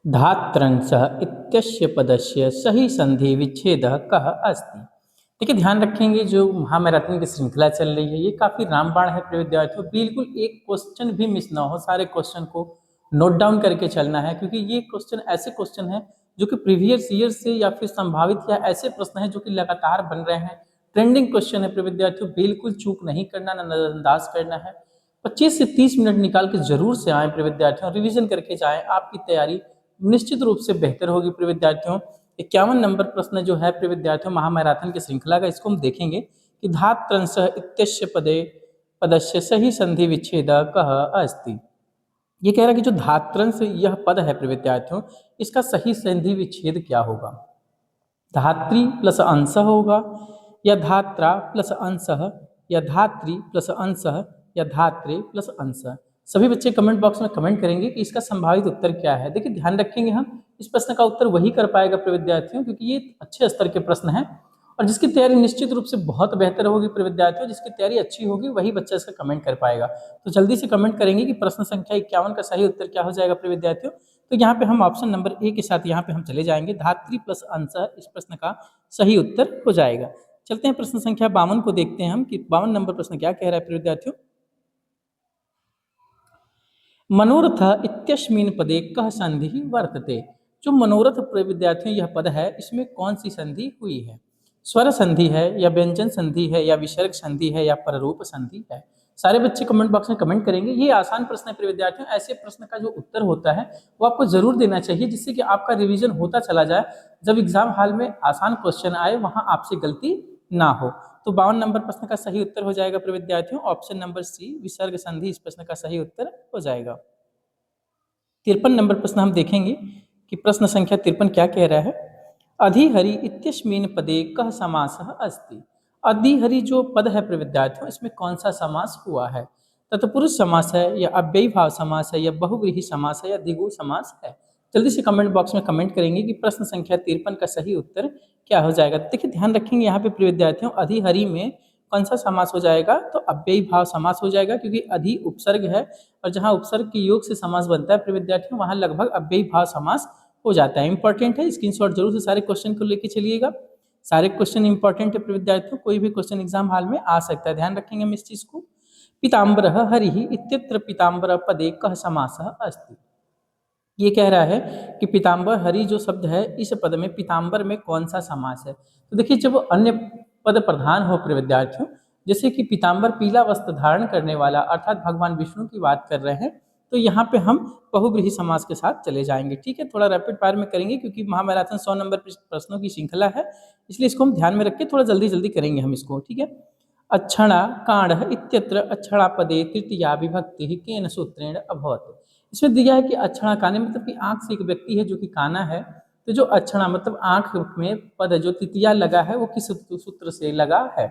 धात्रंसः इत्यस्य पदस्य सही संधि विच्छेदः कः अस्ति। देखिए ध्यान रखेंगे, जो महामैराथन की श्रृंखला चल रही है ये काफ़ी रामबाण है प्रिय विद्यार्थियों। बिल्कुल एक क्वेश्चन भी मिस ना हो, सारे क्वेश्चन को नोट डाउन करके चलना है, क्योंकि ये क्वेश्चन ऐसे क्वेश्चन हैं जो कि प्रीवियस ईयर से या फिर संभावित या ऐसे प्रश्न हैं जो कि लगातार बन रहे हैं। ट्रेंडिंग क्वेश्चन है प्रिय विद्यार्थियों, बिल्कुल चूक नहीं करना, ना नजरअंदाज करना है। 25 से 30 मिनट निकाल के जरूर से आए प्रिय विद्यार्थियों, रिविजन करके जाएं, आपकी तैयारी निश्चित रूप से बेहतर होगी प्रिय विद्यार्थियों। 51 नंबर प्रश्न जो है प्रिय विद्यार्थियों महामैराथन की श्रृंखला का, इसको हम देखेंगे कि धात्रंसः इत्यस्य पदे पदस्य सही संधि विच्छेद कः अस्ति। ये कह रहा है कि जो धात्रंश यह पद है प्रिय विद्यार्थियों, इसका सही संधि विच्छेद क्या होगा। धात्री प्लस अंश होगा, या धात्रा प्लस अंश, या धात्री प्लस अंश, या धात्रे प्लस अंश। सभी बच्चे कमेंट बॉक्स में कमेंट करेंगे कि इसका संभावित उत्तर क्या है। देखिए ध्यान रखेंगे, हम इस प्रश्न का उत्तर वही कर पाएगा प्रिय विद्यार्थियों, क्योंकि ये अच्छे स्तर के प्रश्न हैं और जिसकी तैयारी निश्चित रूप से बहुत बेहतर होगी प्रिय विद्यार्थियों, जिसकी तैयारी अच्छी होगी वही बच्चा इसका कमेंट कर पाएगा। तो जल्दी से कमेंट करेंगे कि प्रश्न संख्या 51 का सही उत्तर क्या हो जाएगा प्रिय विद्यार्थियों। तो यहाँ पे हम ऑप्शन नंबर ए के साथ यहाँ पे हम चले जाएंगे, धात्री प्लस अंश इस प्रश्न का सही उत्तर हो जाएगा। चलते हैं प्रश्न संख्या 52 को देखते हैं हम कि 52 नंबर प्रश्न क्या कह रहा है प्रिय विद्यार्थियों। मनोरथ इत्यस्मिन् पदे कः संधि वर्तते। जो मनोरथ प्रिय विद्यार्थियों यह पद है, इसमें कौन सी संधि हुई है। स्वर संधि है, या व्यंजन संधि है, या विसर्ग संधि है, या पररूप संधि है। सारे बच्चे कमेंट बॉक्स में कमेंट करेंगे। ये आसान प्रश्न है प्रिय विद्यार्थियों, ऐसे प्रश्न का जो उत्तर होता है वो आपको जरूर देना चाहिए, जिससे कि आपका रिवीजन होता चला जाए। जब एग्जाम हॉल में आसान क्वेश्चन आए वहां आपसे गलती ना हो। तो 52 नंबर प्रश्न का सही उत्तर हो जाएगा प्रिय विद्यार्थियों ऑप्शन नंबर सी, विसर्ग संधि इस प्रश्न का सही उत्तर हो जाएगा। 53 नंबर प्रश्न हम देखेंगे कि प्रश्न संख्या 53 क्या कह रहा है। अधिहरि इत्यस्मिन् पदे कः समासः अस्ति। अधिहरि जो पद है प्रिय विद्यार्थियों, इसमें कौन सा समास हुआ है। तत्पुरुष समास है, या अव्ययीभाव समास है, या बहुव्रीहि समास है, या द्विगु समास है। जल्दी से कमेंट बॉक्स में कमेंट करेंगे कि प्रश्न संख्या 53 का सही उत्तर क्या हो जाएगा। देखिए ध्यान रखेंगे यहाँ पे प्रिय विद्यार्थियों, अधिहरि में कौन सा समास हो जाएगा, तो अव्ययीभाव समास हो जाएगा, क्योंकि अधि उपसर्ग है और जहाँ उपसर्ग के योग से समास बनता है प्रिय विद्यार्थियों, वहाँ लगभग अव्ययीभाव समास हो जाता है। इंपॉर्टेंट है, स्क्रीनशॉट जरूर से सारे क्वेश्चन को लेके चलिएगा। सारे क्वेश्चन इंपॉर्टेंट है प्रिय विद्यार्थियों, कोई भी क्वेश्चन एग्जाम हॉल में आ सकता है, ध्यान रखेंगे हम इस चीज को। पीताम्बरः हरिः इत्यत्र पीताम्बर पदे कः समासः अस्ति। ये कह रहा है कि पीताम्बर हरि जो शब्द है, इस पद में पीताम्बर में कौन सा समास है। तो देखिए जब अन्य पद प्रधान हो प्रिय विद्यार्थियों, जैसे कि पीताम्बर पीला वस्त्र धारण करने वाला, अर्थात भगवान विष्णु की बात कर रहे हैं, तो यहाँ पे हम बहुव्रीहि समास के साथ चले जाएंगे। ठीक है, थोड़ा रैपिड फायर में करेंगे क्योंकि महामैराथन 100 नंबर प्रश्नों की श्रृंखला है, इसलिए इसको हम ध्यान में रख के थोड़ा जल्दी जल्दी करेंगे हम इसको। ठीक है, अक्षणा काढ़ इत्यत्र अक्षणा पदे तृतीया विभक्ति केन सूत्रेण अभवत। इसमें दिया है कि अक्षणा काने मतलब कि आंख से एक व्यक्ति है जो कि काना है, तो जो अक्षणा मतलब आंख में पद जो तृतीया लगा है वो किस सूत्र से लगा है।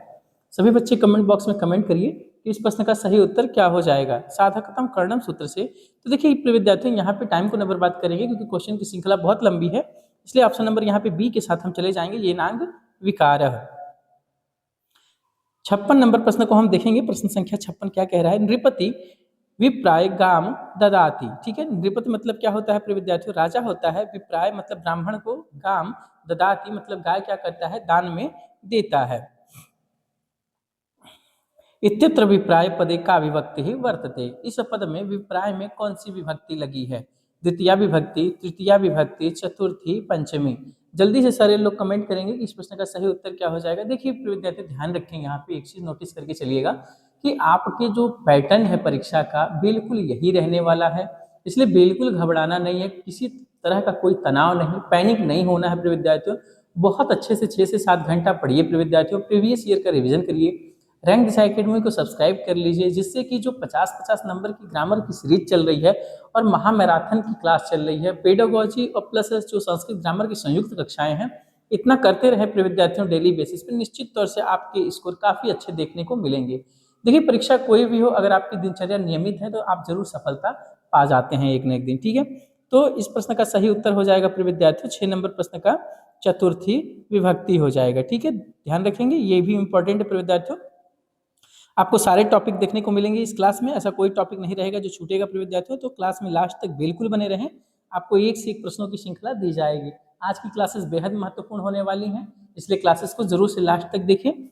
सभी बच्चे कमेंट बॉक्स में कमेंट करिए कि इस प्रश्न का सही उत्तर क्या हो जाएगा। साधकतम कर्णम सूत्र से। तो देखिए प्रिय विद्यार्थियों यहाँ पे टाइम को नंबर बात करेंगे क्योंकि क्वेश्चन की श्रृंखला बहुत लंबी है, इसलिए ऑप्शन नंबर यहाँ पे बी के साथ हम चले जाएंगे, ये नांग विकार। 56 नंबर प्रश्न को हम देखेंगे, प्रश्न संख्या 56 क्या कह रहा है। नृपति विप्राय गाम ददाति। ठीक है, नृपति मतलब क्या होता है प्रिय विद्यार्थियों, राजा होता है। विप्राय मतलब ब्राह्मण को, गाम ददाति मतलब गाय क्या करता है, दान में देता है। इत्यत्र विप्राय पदे का विभक्ति ही वर्तते। इस पद में विप्राय में कौन सी विभक्ति लगी है, द्वितीया विभक्ति, तृतीया विभक्ति, चतुर्थी, पंचमी। जल्दी से सारे लोग कमेंट करेंगे कि इस प्रश्न का सही उत्तर क्या हो जाएगा। देखिए विद्यार्थी ध्यान रखेंगे, यहाँ पे एक चीज नोटिस करके चलिएगा कि आपके जो पैटर्न है परीक्षा का बिल्कुल यही रहने वाला है, इसलिए बिल्कुल घबराना नहीं है, किसी तरह का कोई तनाव नहीं, पैनिक नहीं होना है प्रिय विद्यार्थियों। बहुत अच्छे से 6 से 7 घंटा पढ़िए प्रिय विद्यार्थियों, प्रीवियस ईयर का रिविजन करिए, रैंक दिशा एकेडमी को सब्सक्राइब कर लीजिए, जिससे कि जो 50-50 नंबर की ग्रामर की सीरीज चल रही है और महामैराथन की क्लास चल रही है, पेडागोजी और प्लस जो संस्कृत ग्रामर की संयुक्त कक्षाएं हैं, इतना करते रहे प्रिय विद्यार्थियों डेली बेसिस पर, निश्चित तौर से आपके स्कोर काफ़ी अच्छे देखने को मिलेंगे। देखिए परीक्षा कोई भी हो, अगर आपकी दिनचर्या नियमित है तो आप जरूर सफलता पा जाते हैं एक न एक दिन। ठीक है, तो इस प्रश्न का सही उत्तर हो जाएगा प्रिय विद्यार्थियों 6 नंबर प्रश्न का चतुर्थी विभक्ति हो जाएगा। ठीक है, ध्यान रखेंगे, ये भी इंपॉर्टेंट है प्रिय विद्यार्थियों। आपको सारे टॉपिक देखने को मिलेंगे इस क्लास में, ऐसा कोई टॉपिक नहीं रहेगा जो छूटेगा प्रिय विद्यार्थियों, तो क्लास में लास्ट तक बिल्कुल बने रहें, आपको एक से एक प्रश्नों की श्रृंखला दी जाएगी। आज की क्लासेस बेहद महत्वपूर्ण होने वाली हैं, इसलिए क्लासेस को जरूर से लास्ट तक देखिए।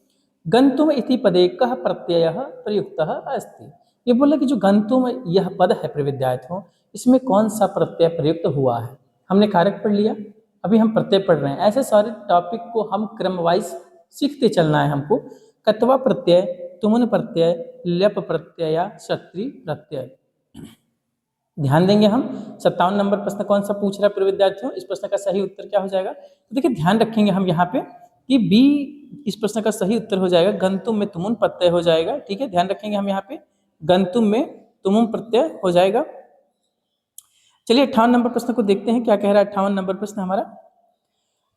गंतुम इति पदे कः प्रत्ययः प्रयुक्तः अस्ति। ये बोला कि जो गंतुम यह पद है प्रिय विद्यार्थियों, इसमें कौन सा प्रत्यय प्रयुक्त हुआ है। हमने कारक पढ़ लिया, अभी हम प्रत्यय पढ़ रहे हैं। ऐसे सारे टॉपिक को हम क्रम वाइज सीखते चलना है हमको। कत्वा प्रत्यय, तुमुन प्रत्यय, ल्यप प्रत्यय या क्षत्रि प्रत्यय। ध्यान देंगे हम। 57 नंबर प्रश्न कौन सा पूछ रहा है प्रिय विद्यार्थियों, इस प्रश्न का सही उत्तर क्या हो जाएगा। तो देखिए ध्यान रखेंगे हम यहाँ पे कि बी इस प्रश्न का सही उत्तर हो जाएगा, गंतुम में तुमुन प्रत्यय हो जाएगा। ठीक है, ध्यान रखेंगे हम यहाँ पे गंतुम में तुमुन प्रत्यय हो जाएगा। चलिए 58 नंबर प्रश्न को देखते हैं, क्या कह रहा है 58 नंबर प्रश्न हमारा।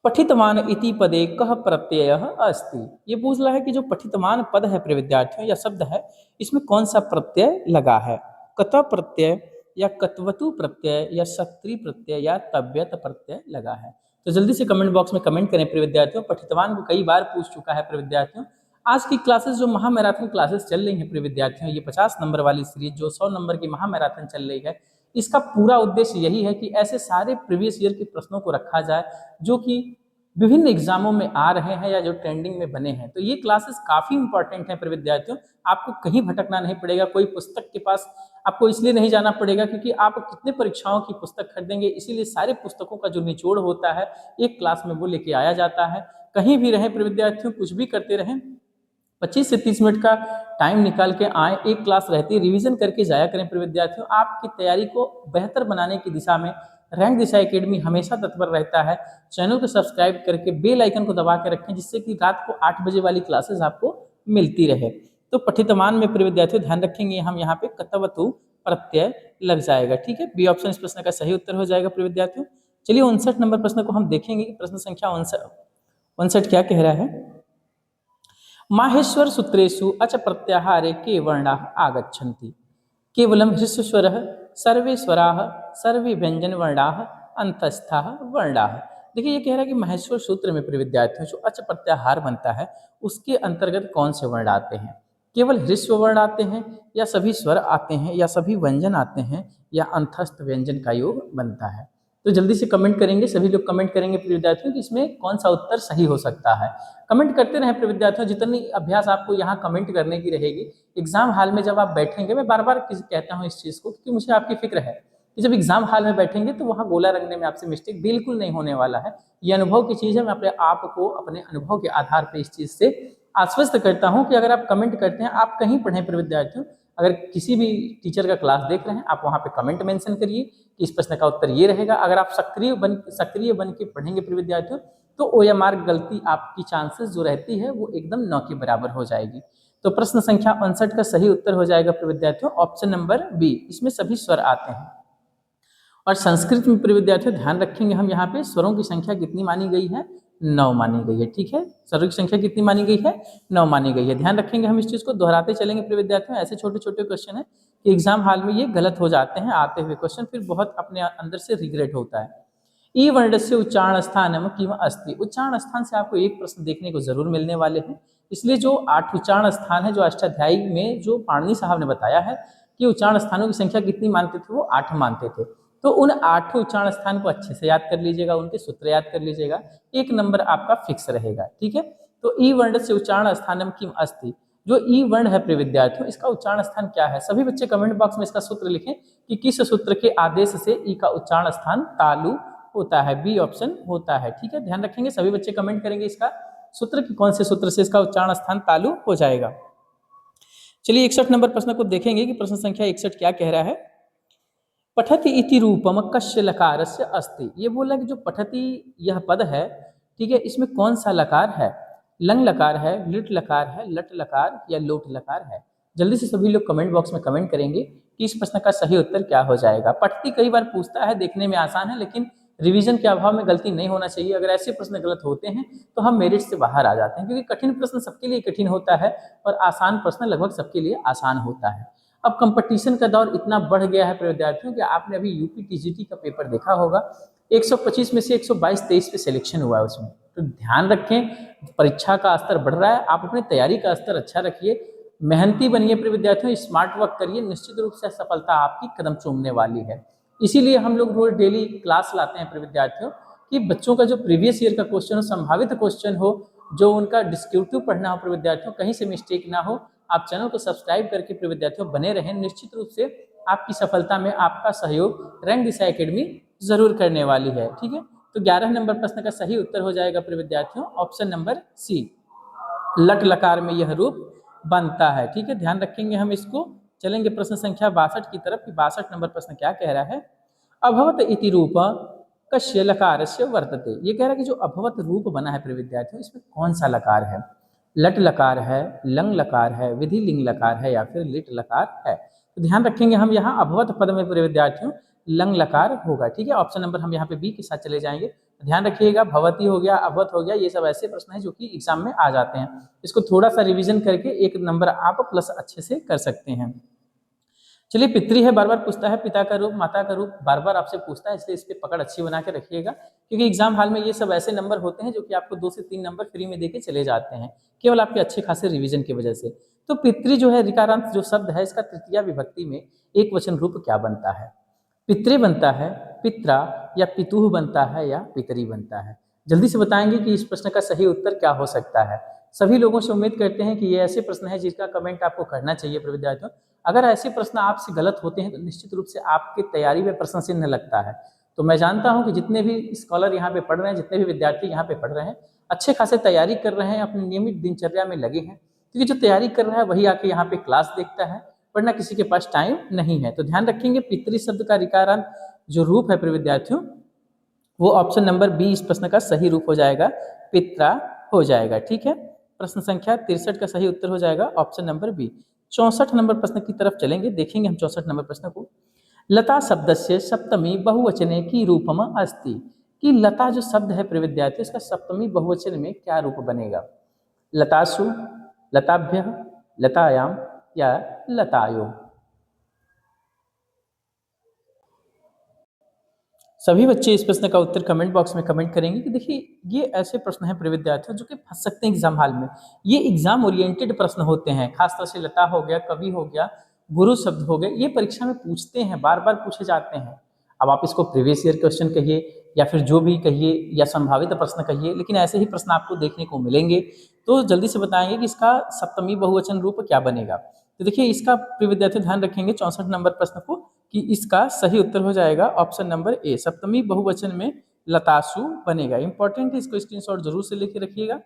पठितवान इति पदे कः प्रत्ययः अस्ति। ये पूछ रहा है कि जो पठितवान पद है प्रिय विद्यार्थियों या शब्द है, इसमें कौन सा प्रत्यय लगा है। कत प्रत्यय या कत्वतु प्रत्यय या क्षत्रि प्रत्यय या तव्यत प्रत्यय लगा है। तो जल्दी से कमेंट बॉक्स में कमेंट करें प्रिय विद्यार्थियों। पठितवान को कई बार पूछ चुका है प्रिय विद्यार्थियों। आज की क्लासेस जो महामैराथन क्लासेस चल रही हैं प्रिय विद्यार्थियों, ये 50 नंबर वाली सीरीज जो 100 नंबर की महामैराथन चल रही है, इसका पूरा उद्देश्य यही है कि ऐसे सारे प्रीवियस ईयर के प्रश्नों को रखा जाए जो कि विभिन्न एग्जामों में आ रहे हैं या जो ट्रेंडिंग में बने हैं। तो ये क्लासेस काफ़ी इंपॉर्टेंट हैं प्रिय विद्यार्थियों। आपको कहीं भटकना नहीं पड़ेगा, कोई पुस्तक के पास आपको इसलिए नहीं जाना पड़ेगा क्योंकि आप कितने परीक्षाओं की पुस्तक खरीदेंगे, इसीलिए सारे पुस्तकों का जो निचोड़ होता है एक क्लास में वो लेके आया जाता है। कहीं भी रहें प्रिय विद्यार्थियों, कुछ भी करते रहें, 25 से 30 मिनट का टाइम निकाल के आए, एक क्लास रहती है, रिवीजन करके जाया करें प्रिय विद्यार्थियों। आपकी तैयारी को बेहतर बनाने की दिशा में रैंक दिशा एकेडमी हमेशा तत्पर रहता है। चैनल को सब्सक्राइब करके बेल आइकन को दबा के रखें, जिससे कि रात को 8 बजे वाली क्लासेस आपको मिलती रहे। तो पठितमान में प्रिय विद्यार्थियों ध्यान रखेंगे हम यहाँ पे कतवतु प्रत्यय लग जाएगा। ठीक है, बी ऑप्शन इस प्रश्न का सही उत्तर हो जाएगा प्रिय विद्यार्थियों। चलिए 59 नंबर प्रश्न को हम देखेंगे कि प्रश्न संख्या 59 क्या कह रहा है। माहेश्वर सूत्रेषु अच प्रत्याहारे के वर्णाः आगच्छन्ति। केवलम ह्रस्वस्वरः, सर्वे स्वराः, सर्वे व्यंजन वर्णाः, अंतस्थाः वर्णाः। देखिए ये कह रहा है कि महेश्वर सूत्र में प्रिय विद्यार्थियों जो अच प्रत्याहार बनता है उसके अंतर्गत कौन से वर्ण आते हैं। केवल ह्रस्व वर्ण आते हैं या सभी स्वर आते हैं या सभी व्यंजन आते हैं या अंतस्थ व्यंजन का योग बनता है। तो जल्दी से कमेंट करेंगे, सभी लोग कमेंट करेंगे प्रिय विद्यार्थियों कि इसमें कौन सा उत्तर सही हो सकता है। कमेंट करते रहें प्रिय विद्यार्थियों, जितनी अभ्यास आपको यहाँ कमेंट करने की रहेगी, एग्जाम हॉल में जब आप बैठेंगे, मैं बार बार कहता हूँ इस चीज़ को क्योंकि मुझे आपकी फिक्र है कि जब एग्जाम हॉल में बैठेंगे तो वहाँ गोला रंगने में आपसे मिस्टेक बिल्कुल नहीं होने वाला है। ये अनुभव की चीज़ है, मैं अपने आप को अपने अनुभव के आधार पर इस चीज़ से आश्वस्त करता हूँ कि अगर आप कमेंट करते हैं, आप कहीं पढ़ें प्रिय विद्यार्थियों, अगर किसी भी टीचर का क्लास देख रहे हैं आप वहाँ पे कमेंट मेंशन करिए कि इस प्रश्न का उत्तर ये रहेगा। अगर आप सक्रिय बन के पढ़ेंगे प्रिय विद्यार्थियों तो OMR गलती आपकी चांसेस जो रहती है वो एकदम 9 के बराबर हो जाएगी। तो प्रश्न संख्या 59 का सही उत्तर हो जाएगा प्रिय विद्यार्थियों ऑप्शन नंबर बी, इसमें सभी स्वर आते हैं। और संस्कृत में प्रिय विद्यार्थियों ध्यान रखेंगे हम यहाँ पे स्वरों की संख्या कितनी मानी गई है, 9 मानी गई है। ठीक है, स्वरों की संख्या कितनी मानी गई है, 9 मानी गई है। ध्यान रखेंगे हम इस चीज़ को दोहराते चलेंगे प्रिय विद्यार्थियों। ऐसे छोटे छोटे क्वेश्चन है कि एग्जाम हॉल में ये गलत हो जाते हैं आते हुए क्वेश्चन, फिर बहुत अपने अंदर से रिग्रेट होता है। ई वर्ण से उच्चारण स्थान किम अस्ति। उच्चारण स्थान से आपको एक प्रश्न देखने को जरूर मिलने वाले हैं, इसलिए जो 8 उच्चारण स्थान है जो अष्टाध्यायी में जो पाणिनि साहब ने बताया है कि उच्चारण स्थानों की संख्या कितनी मानते थे, वो 8 मानते थे। तो उन 8 उच्चारण स्थान को अच्छे से याद कर लीजिएगा, उनके सूत्र याद कर लीजिएगा, एक नंबर आपका फिक्स रहेगा। ठीक है, तो ई वर्ण से उच्चारण स्थानम किम अस्ति, जो ई वर्ण है प्रिय विद्यार्थियों इसका उच्चारण स्थान क्या है। सभी बच्चे कमेंट बॉक्स में इसका सूत्र लिखें कि किस सूत्र के आदेश से ई का उच्चारण स्थान तालु होता है। बी ऑप्शन होता है। ठीक है, ध्यान रखेंगे, सभी बच्चे कमेंट करेंगे इसका सूत्र कि कौन से सूत्र से इसका उच्चारण स्थान तालु हो जाएगा। चलिए 61 नंबर प्रश्न को देखेंगे कि प्रश्न संख्या 61 क्या कह रहा है। पठति इति रूपम कस्य लकारस्य अस्ति। ये बोला कि जो पठति यह पद है, ठीक है, इसमें कौन सा लकार है। लंग लकार है, लिट लकार है, लट लकार या लोट लकार है। जल्दी से सभी लोग कमेंट बॉक्स में कमेंट करेंगे कि इस प्रश्न का सही उत्तर क्या हो जाएगा। पठति कई बार पूछता है, देखने में आसान है लेकिन रिवीजन के अभाव में गलती नहीं होना चाहिए। अगर ऐसे प्रश्न गलत होते हैं तो हम मेरिट से बाहर आ जाते हैं, क्योंकि कठिन प्रश्न सबके लिए कठिन होता है और आसान प्रश्न लगभग सबके लिए आसान होता है। अब कंपटीशन का दौर इतना बढ़ गया है प्रिय विद्यार्थियों कि आपने अभी यूपी टीजीटी का पेपर देखा होगा, 125 में से 122-23 पे सिलेक्शन हुआ है उसमें। तो ध्यान रखें, परीक्षा का स्तर बढ़ रहा है, आप अपनी तैयारी का स्तर अच्छा रखिए, मेहनती बनिए प्रिय विद्यार्थियों, स्मार्ट वर्क करिए, निश्चित रूप से सफलता आपकी कदम चूमने वाली है। इसीलिए हम लोग रोज डेली क्लास लाते हैं अपने विद्यार्थियों कि बच्चों का जो प्रीवियस ईयर का क्वेश्चन हो, संभावित क्वेश्चन हो, जो उनका डिस्क्रिप्टिव पढ़ना हो अपने विद्यार्थियों, कहीं से मिस्टेक ना हो। आप चैनल को सब्सक्राइब करके अपने विद्यार्थियों बने रहें। निश्चित रूप से आपकी सफलता में आपका सहयोग रैंक दिशा एकेडमी जरूर करने वाली है। ठीक है, तो 11 नंबर प्रश्न का सही उत्तर हो जाएगा अपने विद्यार्थियों ऑप्शन नंबर सी, लट लकार में यह रूप बनता है। ठीक है, ध्यान रखेंगे हम इसको। चलेंगे प्रश्न संख्या 62 की तरफ कि 62 नंबर प्रश्न क्या कह रहा है। अभवत इति रूप कस्य लकारस्य वर्तते। ये कह रहा है कि जो अभवत रूप बना है प्रिय विद्यार्थियों, इसमें कौन सा लकार है? लट लकार है, लंग लकार है, विधि लिंग लकार है या फिर लिट लकार है? तो ध्यान रखेंगे हम यहाँ अभवत पद में प्रिय विद्यार्थियों लंग लकार होगा। ठीक है, ऑप्शन नंबर हम यहाँ पे बी के साथ चले जाएंगे। ध्यान रखिएगा, भवती हो गया, अभवत हो गया, ये सब ऐसे प्रश्न हैं जो कि एग्जाम में आ जाते हैं। इसको थोड़ा सा रिवीजन करके एक नंबर आप प्लस अच्छे से कर सकते हैं। चलिए, पितृ है, बार बार पूछता है, पिता का रूप, माता का रूप बार बार आपसे पूछता है, इसलिए इस पर पकड़ अच्छी बना के रखिएगा, क्योंकि एग्जाम हाल में ये सब ऐसे नंबर होते हैं जो कि आपको 2 से 3 नंबर फ्री में देके चले जाते हैं, केवल आपके अच्छे खासे रिवीजन की वजह से। तो पितृ जो है, ऋकारांत जो शब्द है, इसका तृतीया विभक्ति में एक वचन रूप क्या बनता है? पितृ बनता है, पित्रा, या पितुह बनता है, या पितरी बनता है? जल्दी से बताएंगे कि इस प्रश्न का सही उत्तर क्या हो सकता है। सभी लोगों से उम्मीद करते हैं कि ये ऐसे प्रश्न है जिसका कमेंट आपको करना चाहिए प्रिय विद्यार्थियों। अगर ऐसे प्रश्न आपसे गलत होते हैं तो निश्चित रूप से आपकी तैयारी में प्रश्न चिन्ह लगता है। तो मैं जानता हूं कि जितने भी स्कॉलर यहाँ पे पढ़ रहे हैं, जितने भी विद्यार्थी यहाँ पे पढ़ रहे हैं, अच्छे खासे तैयारी कर रहे हैं, अपनी नियमित दिनचर्या में लगे हैं, क्योंकि जो तैयारी कर रहा है वही आके यहाँ पे क्लास देखता है, वरना किसी के पास टाइम नहीं है। तो ध्यान रखेंगे, पितृ शब्द का ऋकारांत जो रूप है प्रिय विद्यार्थियों, वो ऑप्शन नंबर बी इस प्रश्न का सही रूप हो जाएगा, पित्रा हो जाएगा। ठीक है, प्रश्न संख्या 63 का सही उत्तर हो जाएगा ऑप्शन नंबर बी। 64 नंबर प्रश्न की तरफ चलेंगे, देखेंगे हम 64 नंबर प्रश्न को। लता शब्द से सप्तमी बहुवचने की रूपम अस्ति। कि लता जो शब्द है प्रिय विद्यार्थी, इसका सप्तमी बहुवचन में क्या रूप बनेगा? लतासु, लताभ्य, लतायाम या लतायो? सभी बच्चे इस प्रश्न का उत्तर कमेंट बॉक्स में कमेंट करेंगे कि देखिए, ये ऐसे प्रश्न हैं प्रिय विद्यार्थियों जो कि फंस सकते हैं एग्जाम हाल में। ये एग्जाम ओरिएंटेड प्रश्न होते हैं, खासतौर से लता हो गया, कवि हो गया, गुरु शब्द हो गए, ये परीक्षा में पूछते हैं, बार बार पूछे जाते हैं। अब आप इसको प्रीवियस ईयर क्वेश्चन कहिए या फिर जो भी कहिए, या संभावित प्रश्न कहिए, लेकिन ऐसे ही प्रश्न आपको देखने को मिलेंगे। तो जल्दी से बताएंगे कि इसका सप्तमी बहुवचन रूप क्या बनेगा। तो देखिए, इसका प्रिय विद्यार्थी ध्यान रखेंगे 64 नंबर प्रश्न को, कि इसका सही उत्तर हो जाएगा ऑप्शन नंबर ए, सप्तमी बहुवचन में लतासु बनेगा। इंपॉर्टेंट है, इसको स्क्रीनशॉट जरूर से लेके रखिएगा।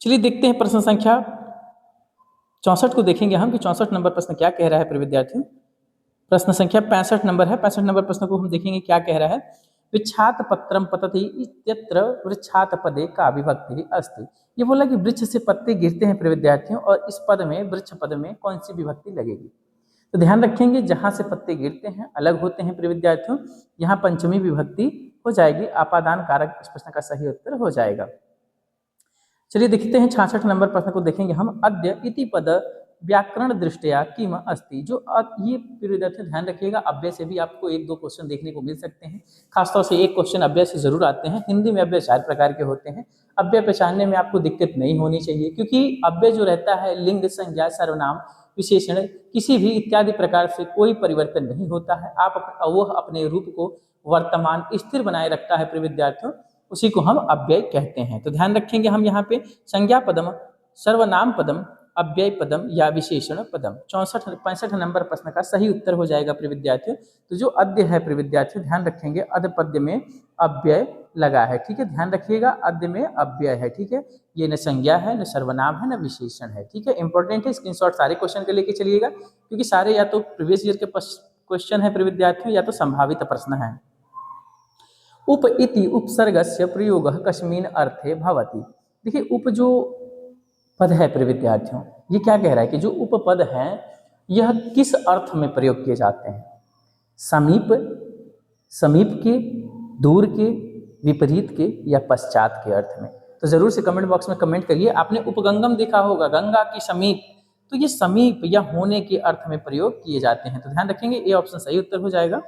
चलिए देखते हैं प्रश्न संख्या 64 को, देखेंगे हम कि 64 नंबर प्रश्न क्या कह रहा है प्रिय विद्यार्थियों। प्रश्न संख्या 65 नंबर है। 65 नंबर प्रश्न को हम देखेंगे क्या कह रहा है। वृक्षात पत्रम पतति इत्यत्र वृक्षात पदे का विभक्ति अस्ति। ये बोला कि वृक्ष से पत्ते गिरते हैं प्रिय विद्यार्थियों, और इस पद में, वृक्ष पद में कौन सी विभक्ति लगेगी? तो ध्यान रखेंगे, जहां से पत्ते गिरते हैं, अलग होते हैं प्रिय विद्यार्थियों, यहाँ पंचमी विभक्ति हो जाएगी, आपादान कारक इस प्रश्न का सही उत्तर हो जाएगा। चलिए देखते हैं 66 नंबर प्रश्न को, देखेंगे हम। अद्य इति पद व्याकरण दृष्टया किम अस्ति। जो ये प्रिय विद्यार्थियों ध्यान रखिएगा, अव्यय से भी आपको 1-2 क्वेश्चन देखने को मिल सकते हैं। खासतौर से एक क्वेश्चन अव्यय से जरूर आते हैं। हिंदी में अव्यय 4 प्रकार के होते हैं। अव्यय पहचानने में आपको दिक्कत नहीं होनी चाहिए, क्योंकि अव्यय जो रहता है, लिंग, संज्ञा, सर्वनाम, विशेषण, किसी भी इत्यादि प्रकार से कोई परिवर्तन नहीं होता है। वह अपने रूप को वर्तमान स्थिर बनाए रखता है प्रिय विद्यार्थियों, उसी को हम अव्यय कहते हैं। तो ध्यान रखेंगे हम यहाँ पे संज्ञा पदम, सर्वनाम पदम, अव्यय पदम या विशेषण पदम। 65 नंबर प्रश्न का सही उत्तर हो जाएगा प्रिय विद्यार्थियों। तो जो अद्य है प्रिय विद्यार्थियों, ध्यान रखेंगे, अद्य पद्य में अव्यय लगा है। ठीक है, ध्यान रखिएगा, अद्य में अव्यय है। ठीक है, ये न संज्ञा है, न सर्वनाम है, न विशेषण है। ठीक है, इंपॉर्टेंट है, स्क्रीनशॉट सारे क्वेश्चन के लेके चलिएगा, क्योंकि सारे या तो प्रीवियस ईयर के क्वेश्चन है प्रिय विद्यार्थियों, या तो संभावित प्रश्न है। उप इति उपसर्गस्य प्रयोग कस्मिन् अर्थे भवति। देखिए, उप जो पद है प्रिय विद्यार्थियों, ये क्या कह रहा है कि जो उपपद है, यह किस अर्थ में प्रयोग किए जाते हैं? समीप, समीप के, दूर के, विपरीत के, या पश्चात के अर्थ में? तो जरूर से कमेंट बॉक्स में कमेंट करिए। आपने उपगंगम देखा होगा, गंगा की समीप, तो ये समीप या होने के अर्थ में प्रयोग किए जाते हैं। तो ध्यान रखेंगे, ए ऑप्शन सही उत्तर हो जाएगा।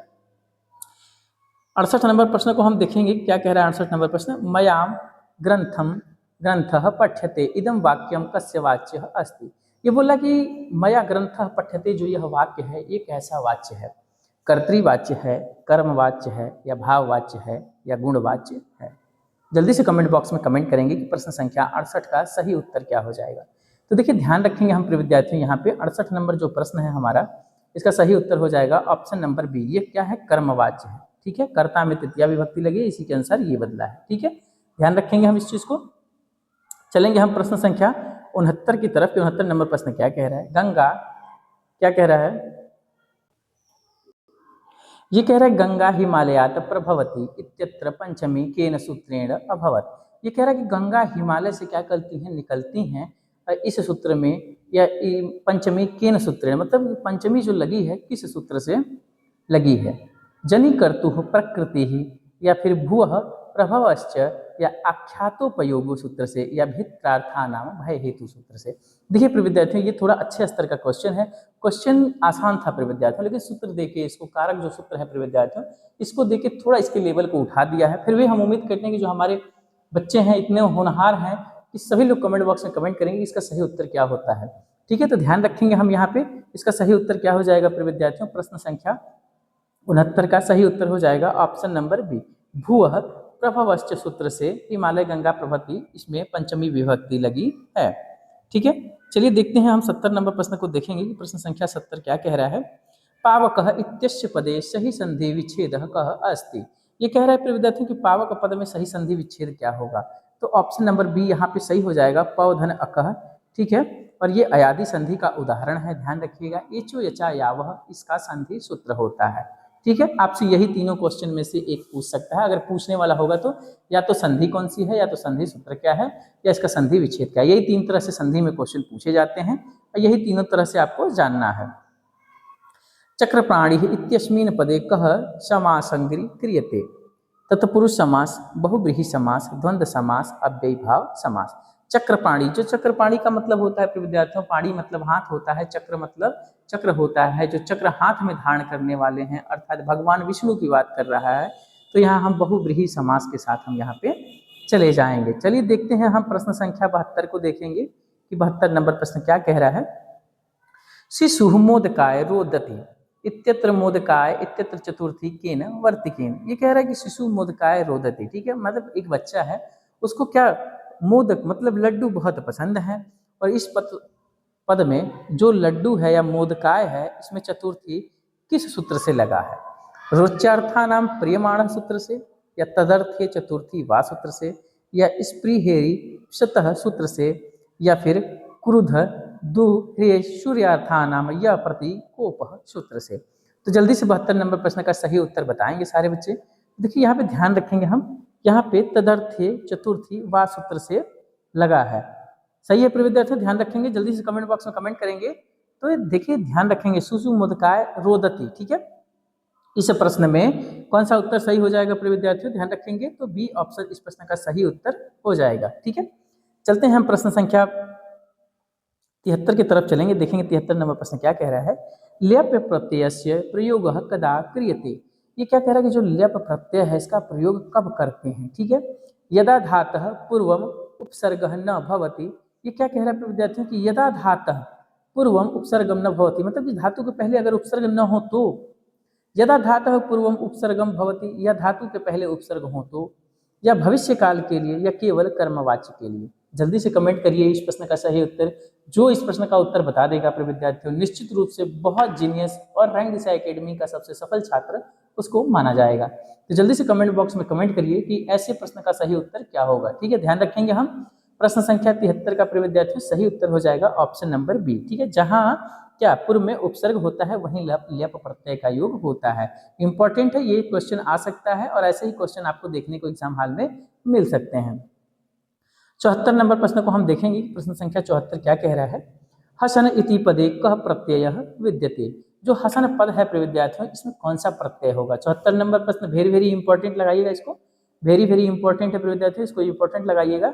68 नंबर प्रश्न को हम देखेंगे क्या कह रहा है। 68 नंबर प्रश्न, मयाम ग्रंथः पठ्यते इदम वाक्यम कस्य वाच्यः अस्ति। ये बोला कि मया ग्रंथः पठ्यते, जो यह वाक्य है, ये कैसा वाच्य है? कर्तृवाच्य है, कर्मवाच्य है, या भाववाच्य है, या गुणवाच्य है? जल्दी से कमेंट बॉक्स में कमेंट करेंगे कि प्रश्न संख्या 68 का सही उत्तर क्या हो जाएगा। तो देखिए ध्यान रखेंगे हम प्रिय विद्यार्थियों, यहाँ पे 68 नंबर जो प्रश्न है हमारा, इसका सही उत्तर हो जाएगा ऑप्शन नंबर बी। ये क्या है? कर्मवाच्य है। ठीक है, कर्ता में तृतीया विभक्ति लगी, इसी के अनुसार ये बदला है। ठीक है, ध्यान रखेंगे हम इस चीज को। चलेंगे हम प्रश्न संख्या 69 की तरफ। 69 नंबर प्रश्न क्या कह रहा है? गंगा क्या कह रहा है? ये कह रहा है गंगा हिमालयात प्रभवती इत्यत्र पंचमी केन सूत्रेण अभवत। ये कह रहा है कि गंगा हिमालय से क्या करती हैं? निकलती हैं इस सूत्र में, या पंचमी केन सूत्रेण, मतलब पंचमी जो लगी है किस सूत्र से लगी है? जनि कर्तु प्रकृति ही, या फिर भुवः प्रभवश्च, या आख्यातोपयोगो सूत्र से, या भित्रार्था नाम भय हेतु सूत्र से। देखिए प्रिय विद्यार्थियों, ये थोड़ा अच्छे स्तर का क्वेश्चन है। क्वेश्चन आसान था प्रिय विद्यार्थियों, लेकिन सूत्र देके इसको, कारक जो सूत्र है प्रिय विद्यार्थियों, इसको देके थोड़ा इसके लेवल को उठा दिया है। फिर भी हम उम्मीद करते हैं कि जो हमारे बच्चे हैं इतने होनहार हैं कि सभी लोग कमेंट बॉक्स में कमेंट करेंगे इसका सही उत्तर क्या होता है। ठीक है, तो ध्यान रखेंगे हम यहाँ पे, इसका सही उत्तर क्या हो जाएगा प्रिय विद्यार्थियों? प्रश्न संख्या 69 का सही उत्तर हो जाएगा ऑप्शन नंबर बी, भुवः प्रभवश्च सूत्र से हिमालय गंगा प्रभवती, इसमें पंचमी विभक्ति लगी है। ठीक है, चलिए देखते हैं हम 70 नंबर प्रश्न को देखेंगे कि प्रश्न संख्या 70 क्या कह रहा है। पावकः इत्यस्य पदे सही संधि विच्छेदः कः अस्ति। ये कह रहा है प्रिय विद्यार्थियों कि पावक पद में सही संधि विच्छेद क्या होगा? तो ऑप्शन नंबर बी यहाँ पे सही हो जाएगा, पवधन अकः। ठीक है, और ये अयादि संधि का उदाहरण है, ध्यान रखिएगा। एचो यचा यावः इसका संधि सूत्र होता है। ठीक है, आपसे यही तीनों क्वेश्चन में से एक पूछ सकता है। अगर पूछने वाला होगा तो या तो संधि कौन सी है, या तो संधि सूत्र क्या है, या इसका संधि विच्छेद क्या है। यही तीन तरह से संधि में क्वेश्चन पूछे जाते हैं और यही तीनों तरह से आपको जानना है। चक्रप्राणी इत्यस्मिन् पदे कः समासंगि क्रियते? तत्पुरुष समास, बहुव्रीहि समास, द्वंद्व समास, अव्ययीभाव समास। चक्रपाणी, जो चक्रपाणी का मतलब होता है प्रिय विद्यार्थियों, पाणी मतलब हाथ होता है, चक्र मतलब चक्र होता है, जो चक्र हाथ में धारण करने वाले हैं, अर्थात भगवान विष्णु की बात कर रहा है। तो यहाँ हम बहुव्रीहि समास के साथ हम यहाँ पे चले जाएंगे। चलिए देखते हैं हम प्रश्न संख्या 72 को देखेंगे कि 72 नंबर प्रश्न क्या कह रहा है। शिशु मोदकाय रोदति इत्यत्र मोदकाय इत्यत्र चतुर्थी केन वर्तिकेन। ये कह रहा है कि शिशु मोदकाय रोदति। ठीक है, मतलब एक बच्चा है, उसको क्या मोदक मतलब लड्डू बहुत पसंद है, और इस पद में जो लड्डू है या मोदकाय है, इसमें चतुर्थी किस सूत्र से लगा है? रोच्यार्थानाम प्रियमाण सूत्र से, या तदर्थे चतुर्थी वा सूत्र से, या स्पृहेरी शतः सूत्र से, या फिर क्रुध दुह्रे सूर्यार्थानाम या प्रतिकोप सूत्र से। तो जल्दी से 72 नंबर प्रश्न का सही उत्तर बताएंगे सारे बच्चे। देखिए यहाँ पे ध्यान रखेंगे हम, यहाँ पे तदर्थे चतुर्थी वा सूत्र से लगा है। सही है प्रिय विद्यार्थियों, ध्यान रखेंगे, जल्दी से कमेंट बॉक्स में कमेंट करेंगे। तो देखिए ध्यान रखेंगे, शिशु मोदकाय रोदति। ठीक है, इस प्रश्न में कौन सा उत्तर सही हो जाएगा प्रिय विद्यार्थियों? ध्यान रखेंगे तो बी ऑप्शन इस प्रश्न का सही उत्तर हो जाएगा। ठीक है, चलते हैं हम प्रश्न संख्या 73 की तरफ चलेंगे, देखेंगे 73 नंबर प्रश्न क्या कह रहा है। ल्यप प्रत्ययस्य प्रयोगः कदा क्रियते। ये क्या कह रहा है कि जो ल्यप प्रत्यय है इसका प्रयोग कब करते हैं? ठीक है, यदा धातः पूर्वम उपसर्गः न भवति। ये क्या कह रहा है विद्यार्थियों कि यदा धातः पूर्वम उपसर्गम न भवति, मतलब कि धातु के पहले अगर उपसर्ग न हो तो, यदा धातः पूर्वम उपसर्गम भवति, या धातु के पहले उपसर्ग हो तो, या भविष्य काल के लिए, या केवल कर्मवाच्य के लिए। जल्दी से कमेंट करिए इस प्रश्न का सही उत्तर। जो इस प्रश्न का उत्तर बता देगा प्रिय विद्यार्थियों, निश्चित रूप से बहुत जीनियस और रैंक दिशा एकेडमी का सबसे सफल छात्र उसको माना जाएगा। तो जल्दी से कमेंट बॉक्स में कमेंट करिए कि ऐसे प्रश्न का सही उत्तर क्या होगा। ठीक है, ध्यान रखेंगे हम, प्रश्न संख्या 73 का प्रिय विद्यार्थियों सही उत्तर हो जाएगा ऑप्शन नंबर बी। ठीक है, जहां क्या पूर्व में उपसर्ग होता है वहीं ल्यप प्रत्यय का योग होता है। इंपॉर्टेंट है, ये क्वेश्चन आ सकता है और ऐसे ही क्वेश्चन आपको देखने को एग्जाम हॉल में मिल सकते हैं। 74 नंबर प्रश्न को हम देखेंगे, प्रश्न संख्या 74 क्या कह रहा है। हसन इति पदे कः प्रत्ययः विद्यते। जो हसन पद है प्रिय विद्यार्थियों, इसमें कौन सा प्रत्यय होगा? 74 नंबर प्रश्न वेरी वेरी इंपॉर्टेंट लगाइएगा, इसको वेरी वेरी इंपॉर्टेंट है प्रिय विद्यार्थियों, इसको इंपॉर्टेंट लगाइएगा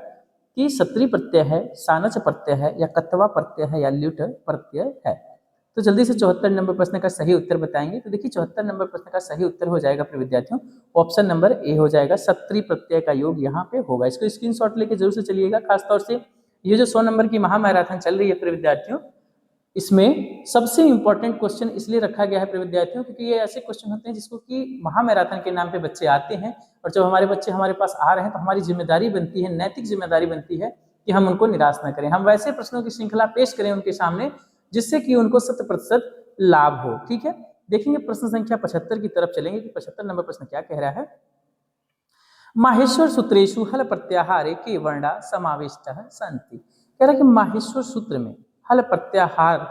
कि सत्री प्रत्यय है, सानच प्रत्यय है, या कत्वा प्रत्यय है, या ल्युट प्रत्यय है। तो जल्दी से 74 नंबर प्रश्न का सही उत्तर बताएंगे। तो देखिए 74 नंबर प्रश्न का सही उत्तर हो जाएगा प्रिय विद्यार्थियों ऑप्शन नंबर ए हो जाएगा, सत्री प्रत्यय का योग यहाँ पे होगा। इसको स्क्रीनशॉट लेके जरूर से चलिएगा। खासतौर से ये जो 100 नंबर की महामैराथन चल रही है प्रिय विद्यार्थियों, इसमें सबसे इंपॉर्टेंट क्वेश्चन इसलिए रखा गया है प्रिय विद्यार्थियों, क्योंकि ये ऐसे क्वेश्चन होते हैं जिसको कि महामैराथन के नाम पे बच्चे आते हैं, और जब हमारे बच्चे हमारे पास आ रहे हैं तो हमारी जिम्मेदारी बनती है, नैतिक जिम्मेदारी बनती है कि हम उनको निराश न करें, हम वैसे प्रश्नों की श्रृंखला पेश करें उनके सामने जिससे कि उनको 100% लाभ हो। ठीक है, देखेंगे प्रश्न संख्या 75 की तरफ चलेंगे कि 75 नंबर प्रश्न क्या कह रहा है। माहेश्वर सूत्रेषु हल प्रत्याहारे के वर्णा समाविष्टः सन्ति। कह रहा है कि माहेश्वर सूत्र में हल प्रत्याहार,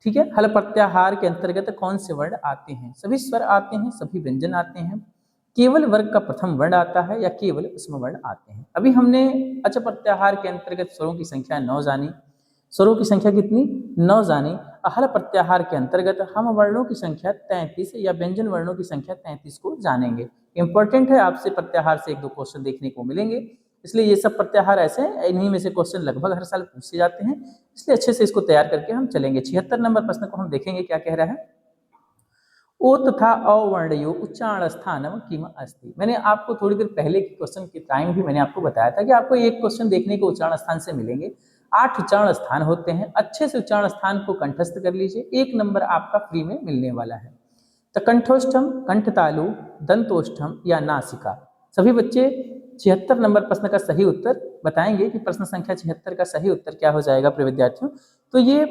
ठीक है, हल प्रत्याहार के अंतर्गत कौन से वर्ण आते हैं? सभी स्वर आते हैं, सभी व्यंजन आते हैं, केवल वर्ग का प्रथम वर्ण आता है या केवल उसमें वर्ण आते हैं? अभी हमने अच प्रत्याहार के अंतर्गत स्वरों की संख्या 9 जानी, स्वरों की संख्या कितनी? 9 जानी। हल प्रत्याहार के अंतर्गत हम वर्णों की संख्या 33 या व्यंजन वर्णों की संख्या 33 को जानेंगे। इंपॉर्टेंट है, आपसे प्रत्याहार से 1-2 क्वेश्चन देखने को मिलेंगे, इसलिए ये सब प्रत्याहार ऐसे हैं, इन्हीं में से क्वेश्चन लगभग हर साल पूछे जाते हैं, इसलिए अच्छे से इसको तैयार करके हम चलेंगे। 76 नंबर प्रश्न को हम देखेंगे क्या कह रहा है। ओ तथा अवर्णयो उच्चारण स्थानम किम अस्ति। मैंने आपको थोड़ी देर पहले के क्वेश्चन के टाइम भी मैंने आपको बताया था कि आपको एक क्वेश्चन देखने को उच्चारण स्थान से मिलेंगे। 8 उच्चारण स्थान होते हैं, अच्छे से उच्चारण स्थान को कंठस्थ कर लीजिए, 1 नंबर आपका फ्री में मिलने वाला है। तो कंठोष्ठम, कंठतालु, दंतोष्ठम या नासिका। सभी बच्चे 76 नंबर प्रश्न का सही उत्तर बताएंगे कि प्रश्न संख्या 76 का सही उत्तर क्या हो जाएगा प्रिय विद्यार्थियों। तो ये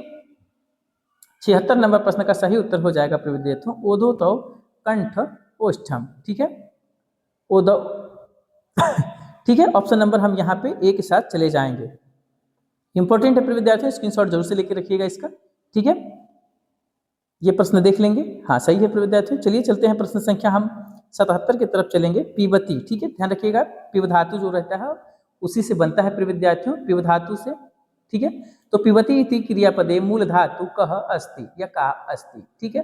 76 नंबर प्रश्न का सही उत्तर हो जाएगा प्रिय विद्यार्थियों ओदो तो कंठ ओष्ठम। ठीक है, ओदो ठीक है, ऑप्शन नंबर हम यहाँ पे एक के साथ चले जाएंगे। इंपॉर्टेंट है प्रिय विद्यार्थियों, स्क्रीनशॉट जरूर से लेकर रखिएगा इसका। ठीक है, ये प्रश्न देख लेंगे। हाँ सही है प्रिय विद्यार्थियों। चलिए चलते हैं प्रश्न संख्या हम 77 की तरफ चलेंगे। पीबती, ठीक है, ध्यान रखिएगा, पिव धातु जो रहता है उसी से बनता है प्रिय विद्यार्थियों, पिव धातु से। ठीक है, तो पिबती इति क्रियापदे मूल धातु कह अस्ति या का अस्ति। ठीक है,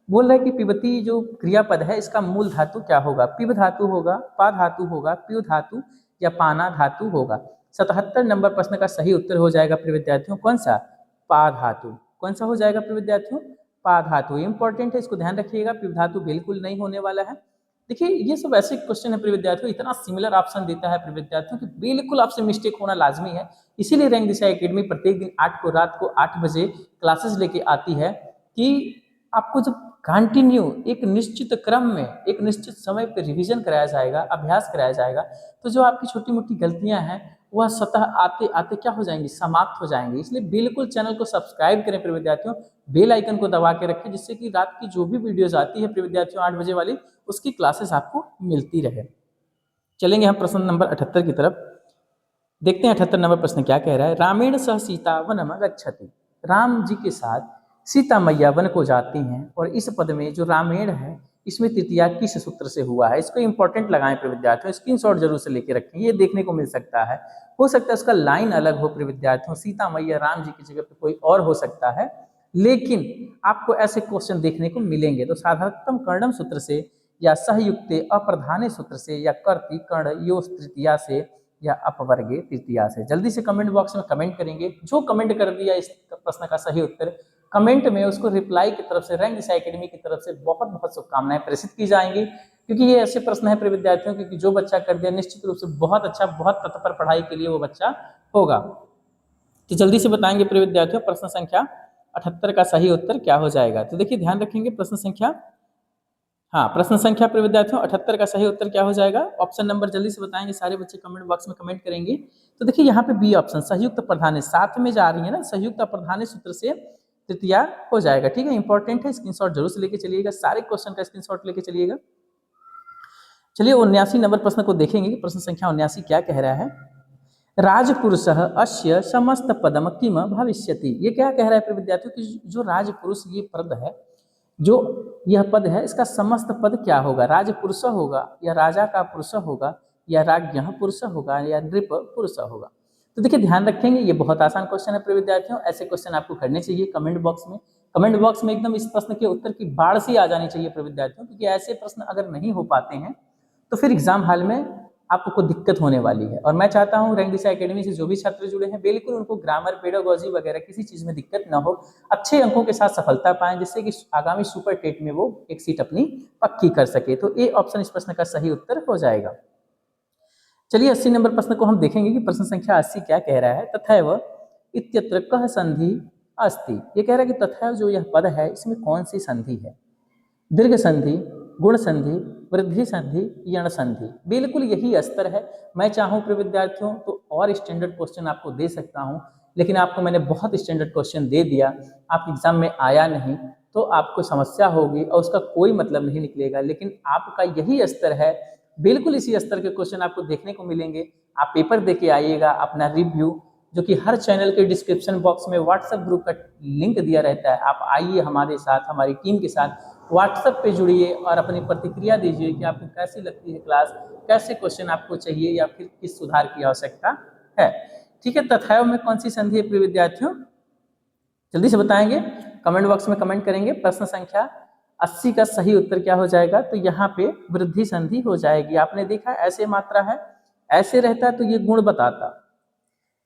बोल रहा है कि पिबती जो क्रियापद है इसका मूल धातु क्या होगा? पिव धातु होगा, पा धातु होगा, पिव धातु या पाना धातु होगा। 77 नंबर प्रश्न का सही उत्तर हो जाएगा प्रिय विद्यार्थियों कौन सा? पा धातु। कौन सा हो जाएगा प्रिय विद्यार्थियों? पा धातु। इंपॉर्टेंट है, इसको ध्यान रखिएगा, पिव धातु बिल्कुल नहीं होने वाला है। देखिए ये सब ऐसे क्वेश्चन है प्रिय विद्यार्थियों, इतना सिमिलर ऑप्शन देता है प्रिय विद्यार्थियों कि बिल्कुल आपसे मिस्टेक होना लाजमी है। इसीलिए रैंक दिशा एकेडमी प्रत्येक दिन 8 को रात को 8 बजे क्लासेस लेके आती है कि आपको जब कंटिन्यू एक निश्चित क्रम में एक निश्चित समय पर रिवीजन कराया जाएगा, अभ्यास कराया जाएगा, तो जो आपकी छोटी मोटी गलतियां हैं वह स्वतः आते आते क्या हो जाएंगी? समाप्त हो जाएंगी। इसलिए बिल्कुल चैनल को सब्सक्राइब करें प्रिय विद्यार्थियों, बेल आइकन को दबा के रखें जिससे कि रात की जो भी वीडियोस आती है प्रिय विद्यार्थियों 8 बजे वाली, उसकी क्लासेस आपको मिलती रहे। चलेंगे हम प्रश्न नंबर 78 की तरफ, देखते हैं 78 नंबर प्रश्न क्या कह रहा है। रामेण सह सीता वनम गच्छति। राम जी के साथ सीता मैया वन को जाती हैं, और इस पद में जो रामेण है इसमें तृतीया किस सूत्र से हुआ है? इसको इंपॉर्टेंट लगाएं प्रिय विद्यार्थियों, स्क्रीनशॉट जरूर से लेके रखें, ये देखने को मिल सकता है। हो सकता है उसका लाइन अलग हो प्रिय विद्यार्थियों, सीता मैया राम जी की जगह पे कोई और हो सकता है, लेकिन आपको ऐसे क्वेश्चन देखने को मिलेंगे। तो साधारणतम कर्णम सूत्र से या सहयुक्ते अप्रधाने सूत्र से या कर्ति कर्ण यो तृतीया से या अपवर्गे तृतीया से। जल्दी से कमेंट बॉक्स में कमेंट करेंगे, जो कमेंट कर दिया इस प्रश्न का सही उत्तर कमेंट में उसको रिप्लाई की तरफ से रैंक दिशा एकेडमी की तरफ से बहुत बहुत शुभकामनाएं प्रेषित की जाएंगी, क्योंकि ये ऐसे प्रश्न है प्रिय विद्यार्थियों क्योंकि जो बच्चा कर दिया निश्चित रूप से बहुत अच्छा, बहुत तत्पर पढ़ाई के लिए वो बच्चा होगा। तो जल्दी से बताएंगे प्रिय विद्यार्थियों प्रश्न संख्या 78 का सही उत्तर क्या हो जाएगा। तो देखिए ध्यान रखेंगे प्रश्न संख्या, हाँ प्रश्न संख्या प्रिय विद्यार्थियों 78 का सही उत्तर क्या हो जाएगा? ऑप्शन नंबर जल्दी से बताएंगे, सारे बच्चे कमेंट बॉक्स में कमेंट करेंगे। तो देखिए यहाँ पे बी ऑप्शन संयुक्त प्रधान साथ में जा रही है ना, संयुक्त प्रधान सूत्र से तृतीया हो जाएगा। ठीक है, इंपॉर्टेंट है, स्क्रीनशॉट जरूर से लेके चलिएगा, सारे क्वेश्चन का स्क्रीनशॉट लेके चलिएगा। चलिए 79 नंबर प्रश्न को देखेंगे, प्रश्न संख्या 79 क्या कह रहा है। राजपुरुष अस्य समस्त पदम किम भविष्यति। ये क्या कह रहा है प्रिय विद्यार्थियों कि जो राजपुरुष ये पद है, जो यह पद है इसका समस्त पद क्या होगा? राजपुरुष होगा या राजा का पुरुष होगा या राज्ञ पुरुष होगा या नृप पुरुष होगा? तो देखिए ध्यान रखेंगे, ये बहुत आसान क्वेश्चन है प्रिय विद्यार्थियों, ऐसे क्वेश्चन आपको करने चाहिए कमेंट बॉक्स में। कमेंट बॉक्स में एकदम इस प्रश्न के उत्तर की बाढ़ सी आ जानी चाहिए प्रिय विद्यार्थियों, क्योंकि ऐसे प्रश्न अगर नहीं हो पाते हैं तो फिर एग्जाम हॉल में आपको दिक्कत होने वाली है। और मैं चाहता हूं रैंक दिशा एकेडमी से जो भी छात्र जुड़े हैं बिल्कुल उनको ग्रामर, पेडागोजी वगैरह किसी चीज में दिक्कत ना हो, अच्छे अंकों के साथ सफलता पाएं, जिससे कि आगामी सुपर टेट में वो एक सीट अपनी पक्की कर सके। तो ए ऑप्शन इस प्रश्न का सही उत्तर हो जाएगा। चलिए 80 नंबर प्रश्न को हम देखेंगे कि प्रश्न संख्या 80 क्या कह रहा है। तथैव इत्यत्र कह संधि अस्ति। ये कह रहा है कि तथा जो यह पद है इसमें कौन सी संधि है? दीर्घ संधि, गुण संधि, वृद्धि संधि, यण संधि। बिल्कुल यही स्तर है। मैं चाहूँ प्रिय विद्यार्थियों तो और स्टैंडर्ड क्वेश्चन आपको दे सकता हूँ, लेकिन आपको मैंने बहुत स्टैंडर्ड क्वेश्चन दे दिया, आप एग्जाम में आया नहीं तो आपको समस्या होगी और उसका कोई मतलब नहीं निकलेगा। लेकिन आपका यही स्तर है, बिल्कुल इसी स्तर के क्वेश्चन आपको देखने को मिलेंगे। आप पेपर दे के आइएगा, अपना रिव्यू जो कि हर चैनल के डिस्क्रिप्शन बॉक्स में व्हाट्सएप ग्रुप का लिंक दिया रहता है, आप आइए हमारे साथ, हमारी टीम के साथ व्हाट्सएप पे जुड़िए और अपनी प्रतिक्रिया दीजिए कि आपको कैसी लगती है क्लास, कैसे क्वेश्चन आपको चाहिए या फिर किस सुधार की आवश्यकता है। ठीक है, तथायों में कौन सी संधि है प्रिय विद्यार्थियों? जल्दी से बताएंगे, कमेंट बॉक्स में कमेंट करेंगे। प्रश्न संख्या 80 का सही उत्तर क्या हो जाएगा? तो यहाँ पे वृद्धि संधि हो जाएगी। आपने देखा ऐसे मात्रा है, ऐसे रहता तो ये गुण बताता,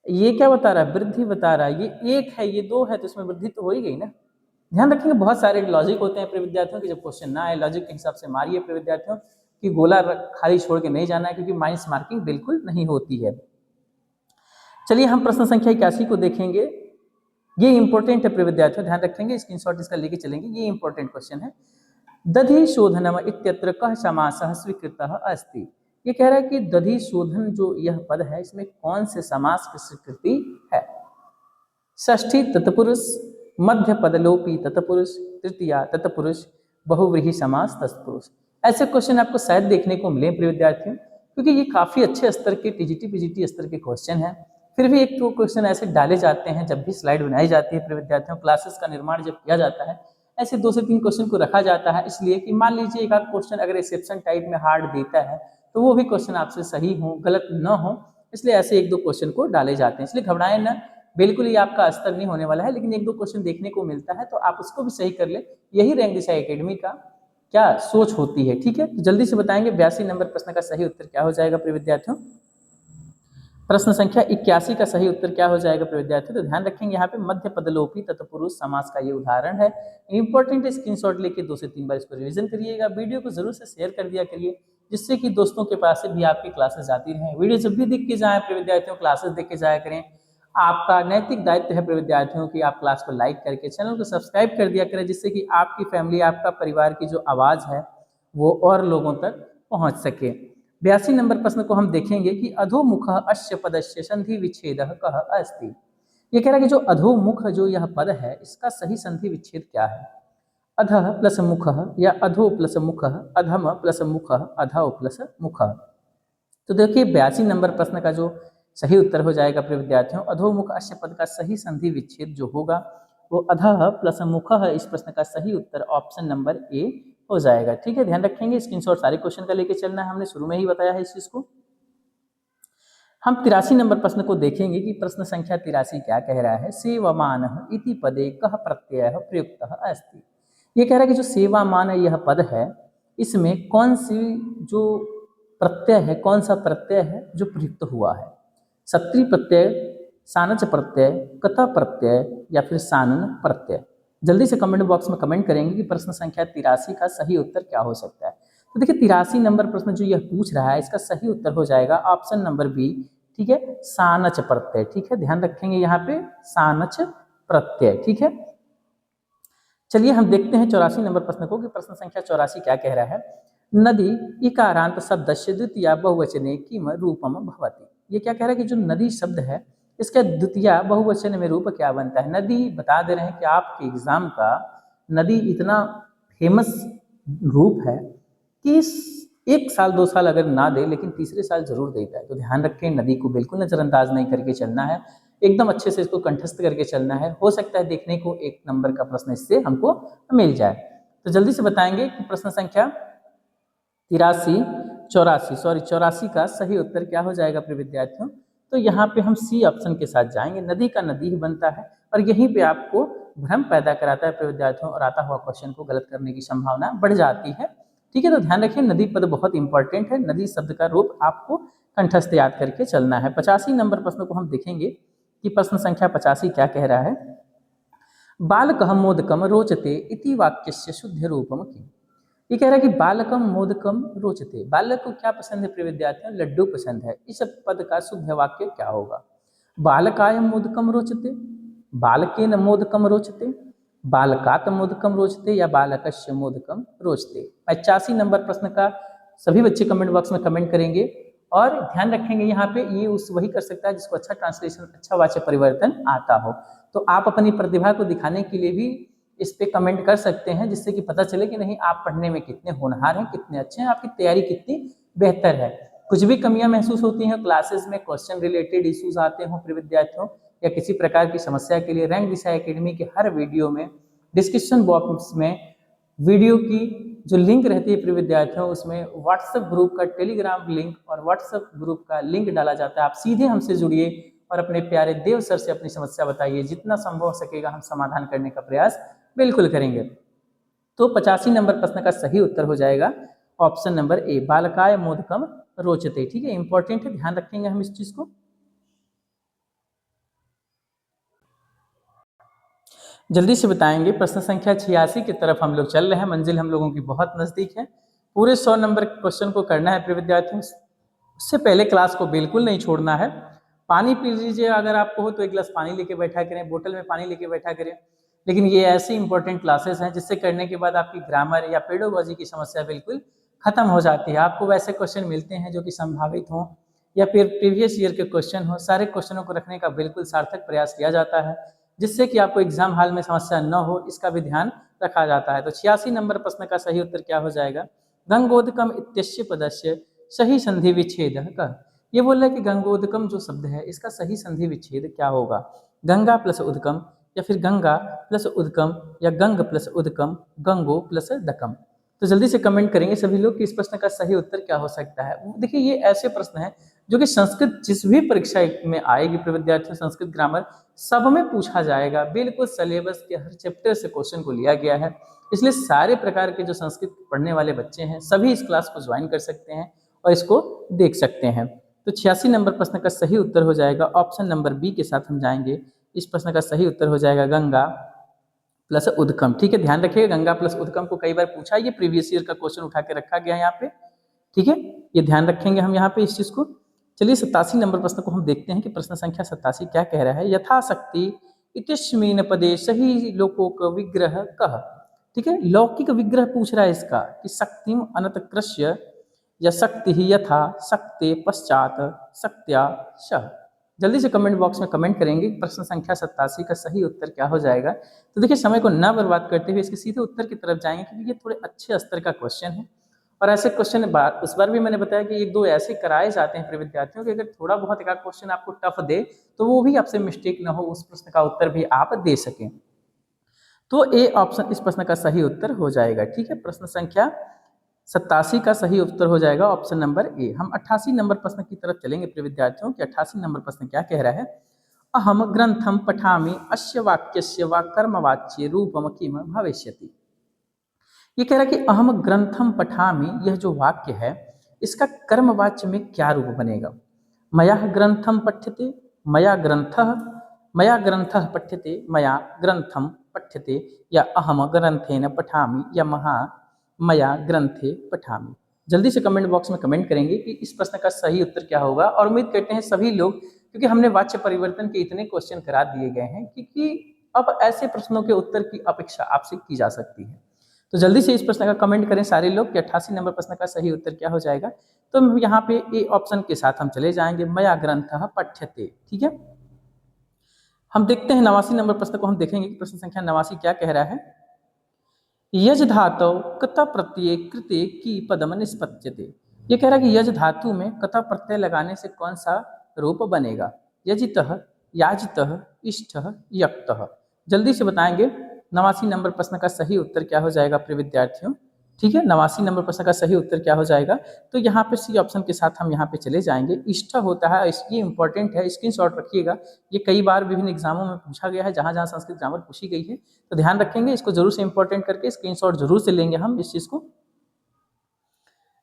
ये क्या बता रहा है? वृद्धि बता रहा है। ये एक है, ये दो है, तो इसमें वृद्धि तो हो ही गई ना। ध्यान रखेंगे, बहुत सारे लॉजिक होते हैं प्रिय विद्यार्थियों की, जब क्वेश्चन ना आए लॉजिक के हिसाब से मारिए प्रिय विद्यार्थियों कि गोला खाली छोड़ के नहीं जाना है, क्योंकि माइनस मार्किंग बिल्कुल नहीं होती है। चलिए हम प्रश्न संख्या 81 को देखेंगे। ये इंपॉर्टेंट है प्रिय विद्यार्थियों, ध्यान रखेंगे, स्क्रीनशॉट इसका लेके चलेंगे। ये इंपॉर्टेंट क्वेश्चन है। दधि शोधनम इत्यत्र कः समासः स्वीकृतः अस्ति। ये कह रहा है कि दधि शोधन जो यह पद है इसमें कौन से समास की स्वीकृति है? षष्ठी तत्पुरुष, मध्य पदलोपी तत्पुरुष, तृतीया तत्पुरुष, बहुव्रीहि समास तत्पुरुष। ऐसे क्वेश्चन आपको शायद देखने को मिले प्रिय विद्यार्थियों, क्योंकि ये काफी अच्छे स्तर के टीजीटी पीजीटी स्तर के क्वेश्चन हैं। फिर भी एक दो क्वेश्चन ऐसे डाले जाते हैं जब भी स्लाइड बनाई जाती है प्रिय विद्यार्थियों, क्लासेस का निर्माण जब किया जाता है, ऐसे 2 से 3 क्वेश्चन को रखा जाता है, इसलिए कि मान लीजिए एक आध क्वेश्चन अगर रिसेप्शन टाइप में हार्ड देता है तो वो भी क्वेश्चन आपसे सही हो, गलत न हो, इसलिए ऐसे एक दो क्वेश्चन को डाले जाते हैं। इसलिए घबराएं ना, बिल्कुल ही आपका स्तर नहीं होने वाला है, लेकिन एक दो क्वेश्चन देखने को मिलता है तो आप उसको भी सही कर ले। यही रैंक दिशा एकेडमी का क्या सोच होती है। ठीक है, तो जल्दी से बताएंगे 82 नंबर प्रश्न का सही उत्तर क्या हो जाएगा प्रिय विद्यार्थियों? प्रश्न संख्या 81 का सही उत्तर क्या हो जाएगा प्रिय विद्यार्थियों? तो ध्यान रखेंगे यहाँ पे मध्य पदलोपी तत्पुरुष समास का ये उदाहरण है। इंपॉर्टेंट स्क्रीनशॉट लेके 2 से 3 बार इसको रिवीजन करिएगा। वीडियो को जरूर से शेयर कर दिया करिए, जिससे कि दोस्तों के पास से भी आपकी क्लासेस जाती रहें। वीडियो जब भी देख के जाए प्रिय विद्यार्थियों, क्लासेस देख के जाया करें। आपका नैतिक दायित्व है प्रिय विद्यार्थियों की आप क्लास को लाइक करके चैनल को सब्सक्राइब कर दिया करें, जिससे कि आपकी फैमिली, आपका परिवार की जो आवाज़ है वो और लोगों तक पहुंच सके। 82 नंबर प्रश्न को हम देखेंगे कि अधोमुख अस्य पदस्य संधि विच्छेद कः अस्ति। ये कह रहा है कि जो अधोमुख जो यह पद है इसका सही संधि विच्छेद क्या है? अधः प्लस मुख या अधो प्लस मुख, अधम प्लस मुख, अधो प्लस मुख। तो देखिए 82 नंबर प्रश्न का जो सही उत्तर हो जाएगा प्रिय विद्यार्थियों, अधोमुख अस्य पद का सही संधि विच्छेद जो होगा वो अधः प्लस मुख है। इस प्रश्न का सही उत्तर ऑप्शन नंबर ए हो जाएगा। ठीक है, ध्यान रखेंगे, स्क्रीनशॉट सारे क्वेश्चन का लेके चलना है, हमने शुरू में ही बताया है इस चीज को। हम 83 नंबर प्रश्न को देखेंगे कि प्रश्न संख्या 83 क्या कह रहा है? सेवमान इति पदे कः प्रत्यय प्रयुक्त अस्ति। ये कह रहा है कि जो सेवामान यह पद है इसमें कौन सी जो प्रत्यय है, कौन सा प्रत्यय है जो प्रयुक्त हुआ है? सत्री प्रत्यय, सानच प्रत्यय, कथा प्रत्यय या फिर सानन प्रत्यय। जल्दी से कमेंट बॉक्स में कमेंट करेंगे कि प्रश्न संख्या 83 का सही उत्तर क्या हो सकता है। तो देखिए 83 नंबर प्रश्न जो यह पूछ रहा है इसका सही उत्तर हो जाएगा ऑप्शन नंबर बी। ठीक है, सानच प्रत्यय। ठीक है, ध्यान रखेंगे यहाँ पे सानच प्रत्यय। ठीक है, चलिए हम देखते हैं 84 नंबर प्रश्न को कि प्रश्न संख्या 84 क्या कह रहा है? नदी इकारांत शब्दस्य द्वितीया बहुवचने किम रूपम भवति। ये क्या कह रहा है कि जो नदी शब्द है इसका द्वितीया बहुवचन में रूप क्या बनता है? नदी बता दे रहे हैं कि आपके एग्जाम का नदी इतना फेमस रूप है कि 1 साल 2 साल अगर ना दे लेकिन तीसरे साल जरूर देता है। तो ध्यान रखें, नदी को बिल्कुल नजरअंदाज नहीं करके चलना है, एकदम अच्छे से इसको कंठस्थ करके चलना है। हो सकता है देखने को 1 नंबर का प्रश्न इससे हमको मिल जाए। तो जल्दी से बताएंगे कि प्रश्न संख्या 84 का सही उत्तर क्या हो जाएगा प्रिय विद्यार्थियों? तो यहाँ पे हम सी ऑप्शन के साथ जाएंगे। नदी का नदी ही बनता है और यहीं पे आपको भ्रम पैदा कराता है प्रिय विद्यार्थियों, और आता हुआ क्वेश्चन को गलत करने की संभावना बढ़ जाती है। ठीक है, तो ध्यान रखिए नदी पद बहुत इंपॉर्टेंट है। नदी शब्द का रूप आपको कंठस्थ याद करके चलना है। 85 नंबर प्रश्न को हम देखेंगे कि प्रश्न संख्या 85 क्या कह रहा है? बालकः मोदकम रोचते इति वाक्यस्य शुद्ध रूपम किम। ये कह रहा है कि बालकम मोदकम रोचते, बालक को क्या पसंद है प्रिय विद्यार्थियों? लड्डू पसंद है। इस पद का शुद्ध वाक्य क्या होगा? बालकाय मोदकम रोचते, बालकेन मोदकम रोचते, बालकात मोदकम रोचते या बालकस्य मोदकम रोचते। 85 नंबर प्रश्न का सभी बच्चे कमेंट बॉक्स में कमेंट करेंगे और ध्यान रखेंगे यहाँ पे ये उस वही कर सकता है जिसको अच्छा ट्रांसलेशन, अच्छा वाच्य परिवर्तन आता हो। तो आप अपनी प्रतिभा को दिखाने के लिए भी इस पे कमेंट कर सकते हैं, जिससे कि पता चले कि नहीं आप पढ़ने में कितने होनहार हैं, कितने अच्छे हैं, आपकी तैयारी कितनी बेहतर है। कुछ भी कमियां महसूस होती हैं क्लासेस में, क्वेश्चन रिलेटेड इश्यूज आते हों प्रिय विद्यार्थियों, या किसी प्रकार की समस्या के लिए रैंक दिशा एकेडमी के हर वीडियो में डिस्क्रिप्शन बॉक्स में वीडियो की जो लिंक रहती है प्रिय विद्यार्थियों, उसमें व्हाट्सएप ग्रुप का, टेलीग्राम लिंक और व्हाट्सएप ग्रुप का लिंक डाला जाता है। आप सीधे हमसे जुड़िए और अपने प्यारे देव सर से अपनी समस्या बताइए, जितना संभव हो सकेगा हम समाधान करने का प्रयास बिल्कुल करेंगे। तो 85 नंबर प्रश्न का सही उत्तर हो जाएगा ऑप्शन नंबर ए, बालकाय मोदकम रोचते। ठीक है, इंपॉर्टेंट है, ध्यान रखेंगे हम इस चीज को। जल्दी से बताएंगे, प्रश्न संख्या 86 की तरफ हम लोग चल रहे हैं, मंजिल हम लोगों की बहुत नजदीक है। पूरे 100 नंबर क्वेश्चन को करना है प्रिय विद्यार्थियों। उससे पहले क्लास को बिल्कुल नहीं छोड़ना है। पानी पी लीजिए, अगर आपको हो तो एक गिलास पानी लेके बैठा करें, बोतल में पानी लेके बैठा करें। लेकिन ये ऐसी इंपॉर्टेंट क्लासेस हैं जिससे करने के बाद आपकी ग्रामर या पेडोलॉजी की समस्या बिल्कुल खत्म हो जाती है। आपको वैसे क्वेश्चन मिलते हैं जो कि संभावित हों या फिर प्रीवियस ईयर के क्वेश्चन हो, सारे क्वेश्चनों को रखने का बिल्कुल सार्थक प्रयास किया जाता है, जिससे कि आपको एग्जाम हॉल में समस्या न हो, इसका भी ध्यान रखा जाता है। तो 86 नंबर प्रश्न का सही उत्तर क्या हो जाएगा? गंगोदकम इत्यस्य पदस्य सही संधि विच्छेद का। ये बोल रहा है कि गंगोदकम जो शब्द है इसका सही संधि विच्छेद क्या होगा? गंगा प्लस उदकम, या फिर गंगा प्लस उदकम, या गंग प्लस उदकम, गंगो प्लस दकम। तो जल्दी से कमेंट करेंगे सभी लोग कि इस प्रश्न का सही उत्तर क्या हो सकता है। देखिए ये ऐसे प्रश्न है जो कि संस्कृत जिस भी परीक्षा में आएगी प्रिय विद्यार्थियों, संस्कृत ग्रामर सब में पूछा जाएगा। बिल्कुल सिलेबस के हर चैप्टर से क्वेश्चन को लिया गया है, इसलिए सारे प्रकार के जो संस्कृत पढ़ने वाले बच्चे हैं सभी इस क्लास को ज्वाइन कर सकते हैं और इसको देख सकते हैं। तो 86 नंबर प्रश्न का सही उत्तर हो जाएगा ऑप्शन नंबर बी के साथ हम जाएंगे। इस प्रश्न का सही उत्तर हो जाएगा गंगा प्लस उदकम। ठीक है, ध्यान रखिएगा गंगा प्लस उदकम को कई बार पूछा, ये प्रीवियस ईयर का क्वेश्चन उठा के रखा गया है यहाँ पे। ठीक है, ये ध्यान रखेंगे हम यहाँ पे इस चीज को। चलिए 87 नंबर प्रश्न को हम देखते हैं कि प्रश्न संख्या 87 क्या कह रहा है। यथाशक्ति इत्यस्मिन् पदे सही लोकोक विग्रह कह। ठीक है, लौकिक विग्रह पूछ रहा है इसका कि शक्तिम अनतकृष्य या शक्ति ही यथा शक्ति पश्चात शक्त्या श। जल्दी से कमेंट बॉक्स में कमेंट करेंगे प्रश्न संख्या 87 का सही उत्तर क्या हो जाएगा। तो देखिए समय को ना बर्बाद करते हुए इसके सीधे उत्तर की तरफ जाएंगे, क्योंकि ये थोड़े अच्छे स्तर का क्वेश्चन है। और ऐसे क्वेश्चन उस बार भी मैंने बताया कि एक दो ऐसे कराए जाते हैं प्रिय विद्यार्थियों कि अगर थोड़ा बहुत एक क्वेश्चन आपको टफ दे तो वो भी आपसे मिस्टेक ना हो, उस प्रश्न का उत्तर भी आप दे सकें। तो ए ऑप्शन इस प्रश्न का सही उत्तर हो जाएगा। ठीक है, प्रश्न संख्या 87 का सही उत्तर हो जाएगा ऑप्शन नंबर ए। हम 88 नंबर प्रश्न की तरफ चलेंगे प्रिय विद्यार्थियों कि 88 नंबर प्रश्न क्या कह रहा है। अहम ग्रंथम पठामि अस्य वाक्यस्य वा कर्मवाच्य रूपम किम भविष्यति। ये कह रहा है कि अहम ग्रंथम पठामि, यह जो वाक्य है इसका कर्मवाच्य में क्या रूप बनेगा? मया ग्रंथम पठ्यते, मया ग्रंथः, मया ग्रंथः पठ्यते, मया ग्रंथम पठ्यते, या अहम ग्रंथेन पठामि, या मया ग्रंथे पठामि। जल्दी से कमेंट बॉक्स में कमेंट करेंगे कि इस प्रश्न का सही उत्तर क्या होगा। और उम्मीद करते हैं सभी लोग, क्योंकि हमने वाच्य परिवर्तन के इतने क्वेश्चन करा दिए गए हैं क्योंकि अब ऐसे प्रश्नों के उत्तर की अपेक्षा आपसे की जा सकती है। तो जल्दी से इस प्रश्न का कमेंट करें सारे लोग कि 88 नंबर प्रश्न का सही उत्तर क्या हो जाएगा। तो यहाँ पे ए ऑप्शन के साथ हम चले जाएंगे, मया ग्रंथः पठ्यते। ठीक है, हम देखते हैं 89 नंबर प्रश्न को। हम देखेंगे कि प्रश्न संख्या 89 क्या कह रहा है। यज धातु कत प्रत्यय कृते की पदम निष्पत्यते। ये कह रहा है कि यज धातु में कत प्रत्यय लगाने से कौन सा रूप बनेगा? यजितः, याजितः, इष्टः, यक्तः। जल्दी से बताएंगे 89 नंबर प्रश्न का सही उत्तर क्या हो जाएगा प्रिय विद्यार्थियों। ठीक है, 89 नंबर प्रश्न का सही उत्तर क्या हो जाएगा। तो यहाँ पे सी ऑप्शन के साथ हम यहाँ पे चले जाएंगे। इष्ट होता है, ये इंपॉर्टेंट है, स्क्रीनशॉट रखिएगा। ये कई बार विभिन्न एग्जामों में पूछा गया है, जहाँ जहाँ संस्कृत ग्रामर पूछी गई है, तो ध्यान रखेंगे, इसको जरूर से इंपॉर्टेंट करके स्क्रीनशॉट जरूर से लेंगे हम इस चीज को।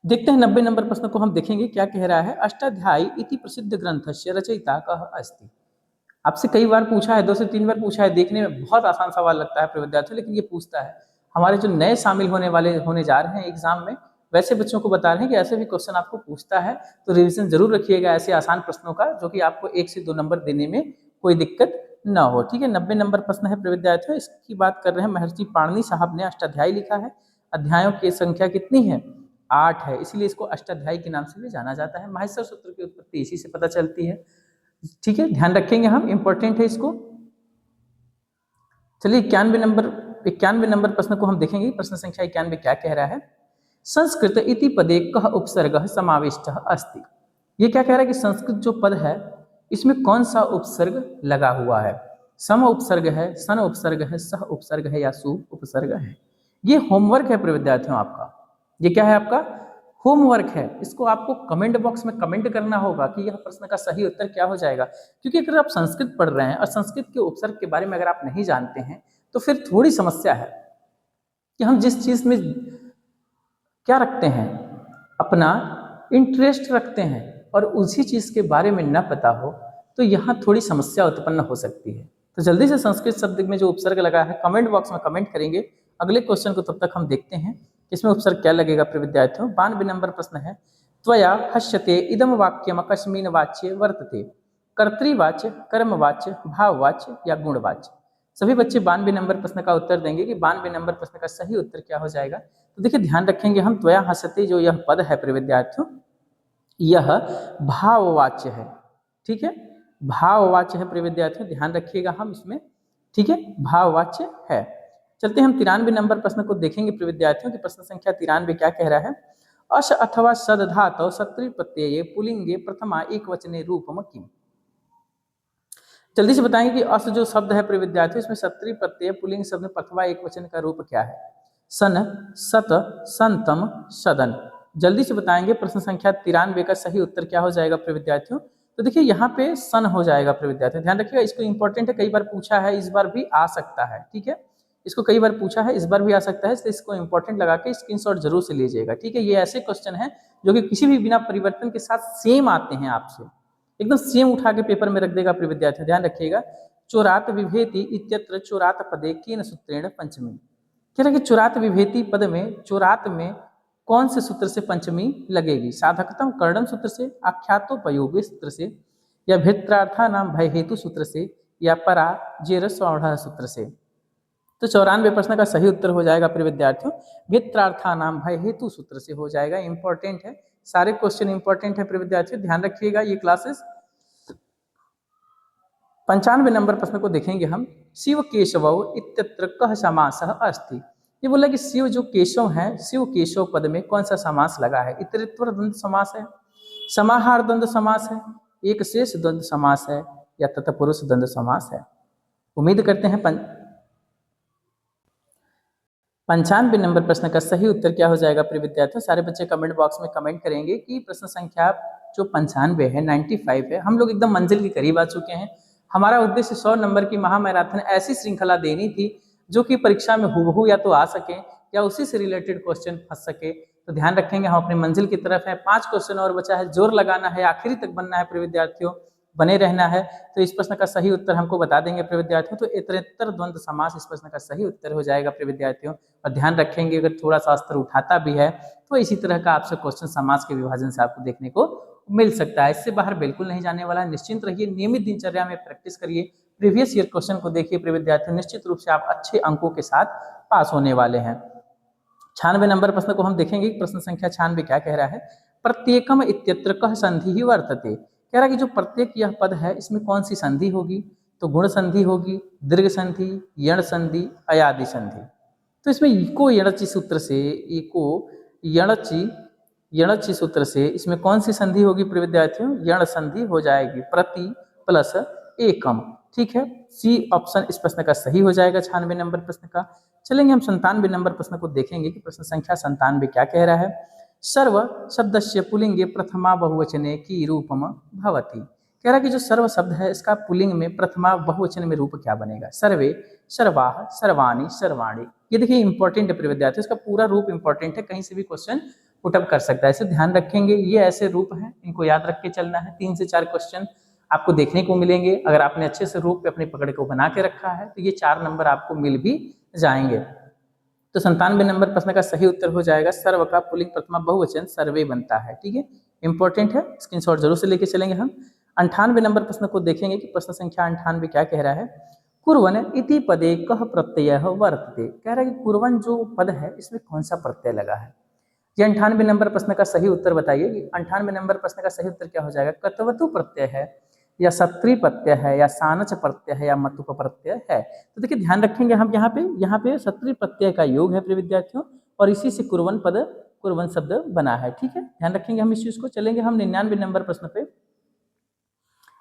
देखते हैं 90 नंबर प्रश्न को हम देखेंगे क्या कह रहा है। अष्टाध्यायी इति प्रसिद्ध ग्रंथस्य रचयिता कः अस्ति। आपसे कई बार पूछा है, 2 से 3 बार पूछा है। देखने में बहुत आसान सवाल लगता है प्रिय विद्यार्थियों, लेकिन ये पूछता है। हमारे जो नए शामिल होने जा रहे हैं एग्जाम में, वैसे बच्चों को बता रहे हैं कि ऐसे भी क्वेश्चन आपको पूछता है, तो रिवीजन जरूर रखिएगा ऐसे आसान प्रश्नों का, जो कि आपको 1 से 2 नंबर देने में कोई दिक्कत न हो। ठीक है, 90 नंबर प्रश्न है प्रिय विद्यार्थियों, इसकी बात कर रहे हैं। महर्षि पाणिनि साहब ने अष्टाध्यायी लिखा है। अध्यायों की संख्या कितनी है? 8 है, इसलिए इसको अष्टाध्यायी के नाम से भी जाना जाता है। माहेश्वर सूत्र की उत्पत्ति इसी से पता चलती है। ठीक है, ध्यान रखेंगे हम, इंपॉर्टेंट है इसको। चलिए 91 नंबर प्रश्न को हम देखेंगे। प्रश्न संख्या 91 क्या कह रहा है? संस्कृत इति पदे कः उपसर्गः समाविष्टः अस्ति। ये क्या कह रहा है कि संस्कृत जो पद है इसमें कौन सा उपसर्ग लगा हुआ है? सम उपसर्ग है, सन उपसर्ग है, सह उपसर्ग है या सु उपसर्ग है? ये होमवर्क है प्रिय विद्यार्थियों आपका। ये क्या है आपका? होमवर्क है। इसको आपको कमेंट बॉक्स में कमेंट करना होगा कि यह प्रश्न का सही उत्तर क्या हो जाएगा। क्योंकि अगर आप संस्कृत पढ़ रहे हैं और संस्कृत के उपसर्ग के बारे में अगर आप नहीं जानते हैं तो फिर थोड़ी समस्या है कि हम जिस चीज में क्या रखते हैं, अपना इंटरेस्ट रखते हैं और उसी चीज के बारे में न पता हो तो यहाँ थोड़ी समस्या उत्पन्न हो सकती है। तो जल्दी से संस्कृत शब्द में जो उपसर्ग लगा है कमेंट बॉक्स में कमेंट करेंगे। अगले क्वेश्चन को तब तक हम देखते हैं इसमें उपसर्ग क्या लगेगा प्रिय विद्यार्थियों। 92 नंबर प्रश्न है, त्वया हस्यते इदम वाक्यम कस्मिन वाच्य वर्तते। कर्तृवाच्य, कर्मवाच्य, भाववाच्य या गुणवाच्य? सभी बच्चे 92 नंबर प्रश्न का उत्तर देंगे कि 92 नंबर प्रश्न का सही उत्तर क्या हो जाएगा। तो देखिए ध्यान रखेंगे हम, त्वया हस्यते जो यह पद है प्रिय विद्यार्थियों यह भाववाच्य है। ठीक है, भाववाच्य है प्रिय विद्यार्थियों, ध्यान रखिएगा हम इसमें। ठीक है, भाववाच्य है। चलते हम 93 नंबर प्रश्न को देखेंगे प्रिय विद्यार्थियों की। प्रश्न संख्या 93 क्या कह रहा है? अश अथवा सद धातु सत्री प्रत्यय पुलिंगे प्रथमा एक वचने रूपम किम। जल्दी से बताएंगे कि अस जो शब्द है प्रिय विद्यार्थियों इसमें सत्री प्रत्यय पुलिंग शब्द में प्रथमा एक वचन का रूप क्या है? सन, सत, संतम, सदन। जल्दी से बताएंगे प्रश्न संख्या 93 का सही उत्तर क्या हो जाएगा प्रिय विद्यार्थियों। तो देखिए यहाँ पे सन हो जाएगा प्रिय विद्यार्थियों, ध्यान रखिएगा। इसको इंपॉर्टेंट है, कई बार पूछा है, इस बार भी आ सकता है। ठीक है, इसको कई बार पूछा है, इस बार भी आ सकता है, इसलिए इसको इंपॉर्टेंट लगा के स्क्रीनशॉट जरूर से लीजिएगा। ठीक है, ये ऐसे क्वेश्चन है जो कि किसी भी बिना परिवर्तन के साथ सेम आते हैं, आपसे एकदम सेम उठा के पेपर में रख देगा प्रिय विद्यार्थियों, ध्यान रखिएगा। चोरात विभेति इत्यत्र चोरात पदे केन सूत्रेण पंचमी। कह रहा है कि चोरात विभेति पद में चोरात में कौन से सूत्र से पंचमी लगेगी? साधकतम कर्णम सूत्र से, आख्यातोपयोगी सूत्र से, या भित्रार्था नाम भय हेतु सूत्र से, या परा जेर सौढ़ सूत्र से? तो 94 प्रश्न का सही उत्तर हो जाएगा प्रिय विद्यार्थियों भित्रार्था नाम भय हेतु सूत्र से हो जाएगा। इंपॉर्टेंट है, सारे क्वेश्चन इंपॉर्टेंट है प्रिय विद्यार्थियों, ध्यान रखिएगा ये क्लासेस। 95 नंबर प्रश्न को देखेंगे हम। शिव केशव इत्यत्र कः समासः अस्ति। ये बोला कि शिव जो केशव है, शिव केशव पद में कौन सा समास लगा है? इतरेत्वर द्वंद्व समास है, समाहार द्वंद्व समास है, एक शेष द्वंद्व समास है, या तत्पुरुष द्वंद्व समास है? उम्मीद करते हैं 95 नंबर प्रश्न का सही उत्तर क्या हो जाएगा प्रिय विद्यार्थियों। सारे बच्चे कमेंट बॉक्स में कमेंट करेंगे कि प्रश्न संख्या जो 95 है, 95 है। हम लोग एकदम मंजिल के करीब आ चुके हैं। हमारा उद्देश्य 100 नंबर की महामैराथन ऐसी श्रृंखला देनी थी जो कि परीक्षा में हूबहू या तो आ सके या उसी से रिलेटेड क्वेश्चन फंस सके। तो ध्यान रखेंगे, हम अपनी मंजिल की तरफ है। 5 क्वेश्चन और बचा है, जोर लगाना है, आखिरी तक बनना है प्रिय विद्यार्थियों, बने रहना है। तो इस प्रश्न का सही उत्तर हमको बता देंगे प्रिय विद्यार्थियों। तो इतरेत्तर द्वंद्व समास इस प्रश्न का सही उत्तर हो जाएगा प्रिय विद्यार्थियों। और ध्यान रखेंगे अगर थोड़ा सा स्तर उठाता भी है तो इसी तरह का आपसे क्वेश्चन समास के विभाजन से आपको देखने को मिल सकता है। इससे बाहर बिल्कुल नहीं जाने वाला है, निश्चिंत रहिए। नियमित दिनचर्या में प्रैक्टिस करिए, प्रीवियस ईयर क्वेश्चन को देखिए प्रिय विद्यार्थियों, निश्चित रूप से आप अच्छे अंकों के साथ पास होने वाले हैं। 96 नंबर प्रश्न को हम देखेंगे। प्रश्न संख्या 96 क्या कह रहा है? प्रत्येकम इत्यत्र कः संधि ही वर्तते। कह रहा है कि जो प्रत्येक यह पद है इसमें कौन सी संधि होगी? तो गुण संधि होगी, दीर्घ संधि, यण संधि, अयादि संधि। तो इसमें इको यणचि सूत्र से, इको यणचि सूत्र से इसमें कौन सी संधि होगी प्रिय विद्यार्थियों? यण संधि हो जाएगी, प्रति प्लस एकम। ठीक है, सी ऑप्शन इस प्रश्न का सही हो जाएगा 96 नंबर प्रश्न का। चलेंगे हम 97 नंबर प्रश्न को देखेंगे कि प्रश्न संख्या 97 क्या कह रहा है? सर्व शब्दस्य पुलिंगे प्रथमा बहुवचने की रूपम भवति। कह रहा है कि जो सर्व शब्द है इसका पुलिंग में प्रथमा बहुवचन में रूप क्या बनेगा? सर्वे, सर्वाः, सर्वाणि, सर्वाणि। ये देखिए इंपॉर्टेंट है प्रिय विद्यार्थियों, इसका पूरा रूप इंपॉर्टेंट है, कहीं से भी क्वेश्चन पुटअप कर सकता है। इसे ध्यान रखेंगे, ये ऐसे रूप हैं, इनको याद रख के चलना है। 3 से 4 क्वेश्चन आपको देखने को मिलेंगे। अगर आपने अच्छे से रूप पे अपनी पकड़ को बना के रखा है तो ये 4 नंबर आपको मिल भी जाएंगे। तो 97 नंबर प्रश्न का सही उत्तर हो जाएगा सर्व का पुलिंग प्रथमा बहुवचन सर्वे बनता है। ठीक है, इंपॉर्टेंट है, स्क्रीनशॉट जरूर से लेके चलेंगे हम। 98 नंबर प्रश्न को देखेंगे कि प्रश्न संख्या 98 क्या कह रहा है। कुर्वन इति पदे कह प्रत्यय वर्तते। कह रहा है कि कुर्वन जो पद है इसमें कौन सा प्रत्यय लगा है। ये 98 नंबर प्रश्न का सही उत्तर बताइए कि 98 नंबर प्रश्न का सही उत्तर क्या हो जाएगा। कतवतु प्रत्यय है या सत्री प्रत्यय है या सानच प्रत्यय है या मतुप प्रत्यय है। तो देखिए ध्यान रखेंगे हम यहाँ पे सत्री प्रत्यय का योग है प्रिय विद्यार्थियों, और इसी से कुर्वन शब्द बना है। ठीक है, ध्यान रखेंगे हम इस चीज को। चलेंगे हम 99 नंबर प्रश्न पे।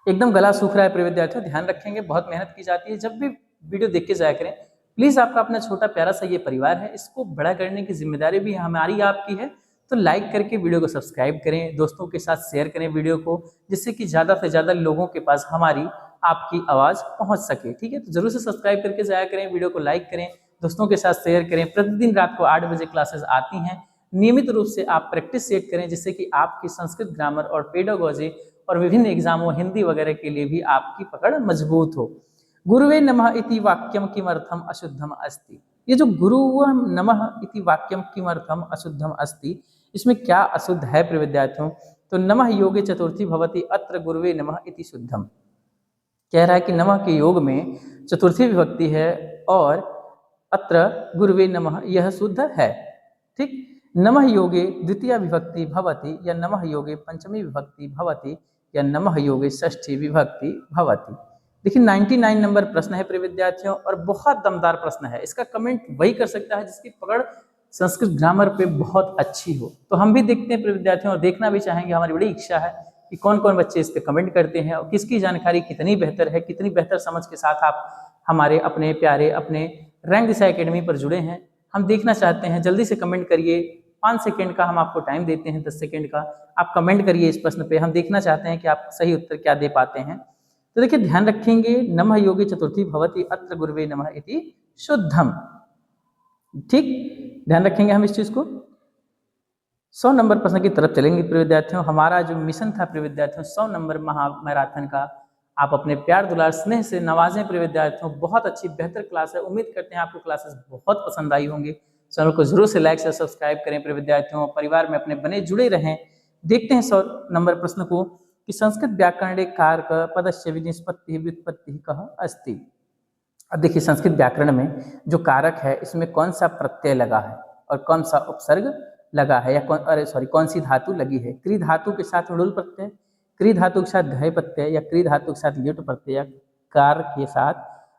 एकदम गला सूख रहा है प्रिय विद्यार्थियों, ध्यान रखेंगे, बहुत मेहनत की जाती है। जब भी वीडियो देख के जाया करें प्लीज, आपका अपना छोटा प्यारा सा ये परिवार है, इसको बड़ा करने की जिम्मेदारी भी हमारी आपकी है। तो लाइक करके वीडियो को सब्सक्राइब करें, दोस्तों के साथ शेयर करें वीडियो को, जिससे कि ज़्यादा से ज़्यादा लोगों के पास हमारी आपकी आवाज़ पहुंच सके। ठीक है, तो जरूर से सब्सक्राइब करके जाया करें, वीडियो को लाइक करें, दोस्तों के साथ शेयर करें। प्रतिदिन रात को 8 बजे क्लासेस आती हैं, नियमित रूप से आप प्रैक्टिस सेट करें, जिससे कि आपकी संस्कृत ग्रामर और पेडागोजी और विभिन्न एग्जामों हिंदी वगैरह के लिए भी आपकी पकड़ मजबूत हो। गुरुवे नमः इति वाक्यम किमर्थम अशुद्धम अस्ति। ये जो गुरुवे नमः इति वाक्यम किमर्थम अशुद्धम अस्ति, इसमें क्या अशुद्ध है प्रिय विद्यार्थियों। तो नमः योगे चतुर्थी भवति अत्र गुरुवे नमः इति शुद्धम। कह रहा है कि नमः के योग में चतुर्थी विभक्ति है और अत्र गुरुवे नमः यह शुद्ध है। ठीक, नमः योगे द्वितीय विभक्ति भवति या नमः योगे पंचमी विभक्ति भवति या नमः योगे षष्ठी विभक्ति भवति। देखिए 99 नंबर प्रश्न है प्रिय विद्यार्थियों, और बहुत दमदार प्रश्न है। इसका कमेंट वही कर सकता है जिसकी पकड़ संस्कृत ग्रामर पे बहुत अच्छी हो। तो हम भी देखते हैं प्रिय विद्यार्थियों, और देखना भी चाहेंगे, हमारी बड़ी इच्छा है कि कौन कौन बच्चे इस पे कमेंट करते हैं और किसकी जानकारी कितनी बेहतर है, कितनी बेहतर समझ के साथ आप हमारे अपने प्यारे अपने रैंक दिशा एकेडमी पर जुड़े हैं। हम देखना चाहते हैं, जल्दी से कमेंट करिए। 5 सेकेंड का हम आपको टाइम देते हैं, 10 सेकेंड का आप कमेंट करिए इस प्रश्न पे। हम देखना चाहते हैं कि आप सही उत्तर क्या दे पाते हैं। तो देखिए ध्यान रखेंगे, नमः योगे चतुर्थी भवति अत्र गुरुवे नमः इति शुद्धम। ठीक, ध्यान रखेंगे हम इस चीज को। 100 नंबर प्रश्न की तरफ चलेंगे प्रिय विद्यार्थियों। हमारा जो मिशन था प्रिय विद्यार्थियों 100 नंबर महा मैराथन का, आप अपने प्यार दुलार स्नेह से नवाजें प्रिय विद्यार्थियों। बहुत अच्छी बेहतर क्लास है, उम्मीद करते हैं आपको क्लासेस बहुत पसंद आई होंगी। चैनल को जरूर से लाइक से सब्सक्राइब करें प्रिय विद्यार्थियों, परिवार में अपने बने जुड़े रहें। देखते हैं 100 नंबर प्रश्न को कि संस्कृत व्याकरणे कारक पदस्य विनिष्पत्ति व्युत्पत्ति कह अस्ति। अब देखिए संस्कृत व्याकरण में जो कारक है इसमें कौन सा प्रत्यय लगा है और कौन सा उपसर्ग लगा है, या कौन सी धातु लगी है। क्री धातु के साथ ऋण प्रत्यय, क्री धातु के साथ घय प्रत्यय, या क्री धातु के साथ ल्युट प्रत्यय, या कार के साथ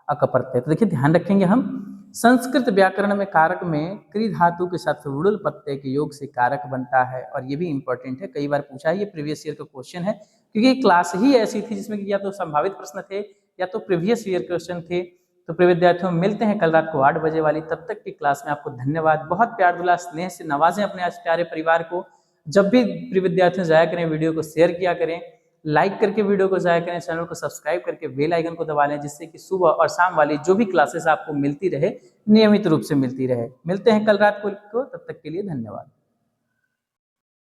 अक प्रत्यय। तो देखिए ध्यान रखेंगे हम, संस्कृत व्याकरण में कारक में क्री धातु के साथ रुड़ल प्रत्यय के योग से कारक बनता है। और ये भी इंपॉर्टेंट है, कई बार पूछा है, ये प्रीवियस ईयर का क्वेश्चन है, क्योंकि क्लास ही ऐसी थी जिसमें या तो संभावित प्रश्न थे या तो प्रीवियस ईयर क्वेश्चन थे। तो प्रिय विद्यार्थियों मिलते हैं कल रात को 8 बजे वाली, तब तक की क्लास में आपको धन्यवाद। बहुत प्यार दुलार स्नेह से नवाजें अपने प्यारे परिवार को। जब भी प्रिय विद्यार्थियों जाया करें वीडियो को शेयर किया करें, लाइक करके वीडियो को जाया करें, चैनल को सब्सक्राइब करके बेल आइकन को दबा लें, जिससे कि सुबह और शाम वाली जो भी क्लासेस आपको मिलती रहे नियमित रूप से मिलती रहे। मिलते हैं कल रात को, तब तक के लिए धन्यवाद।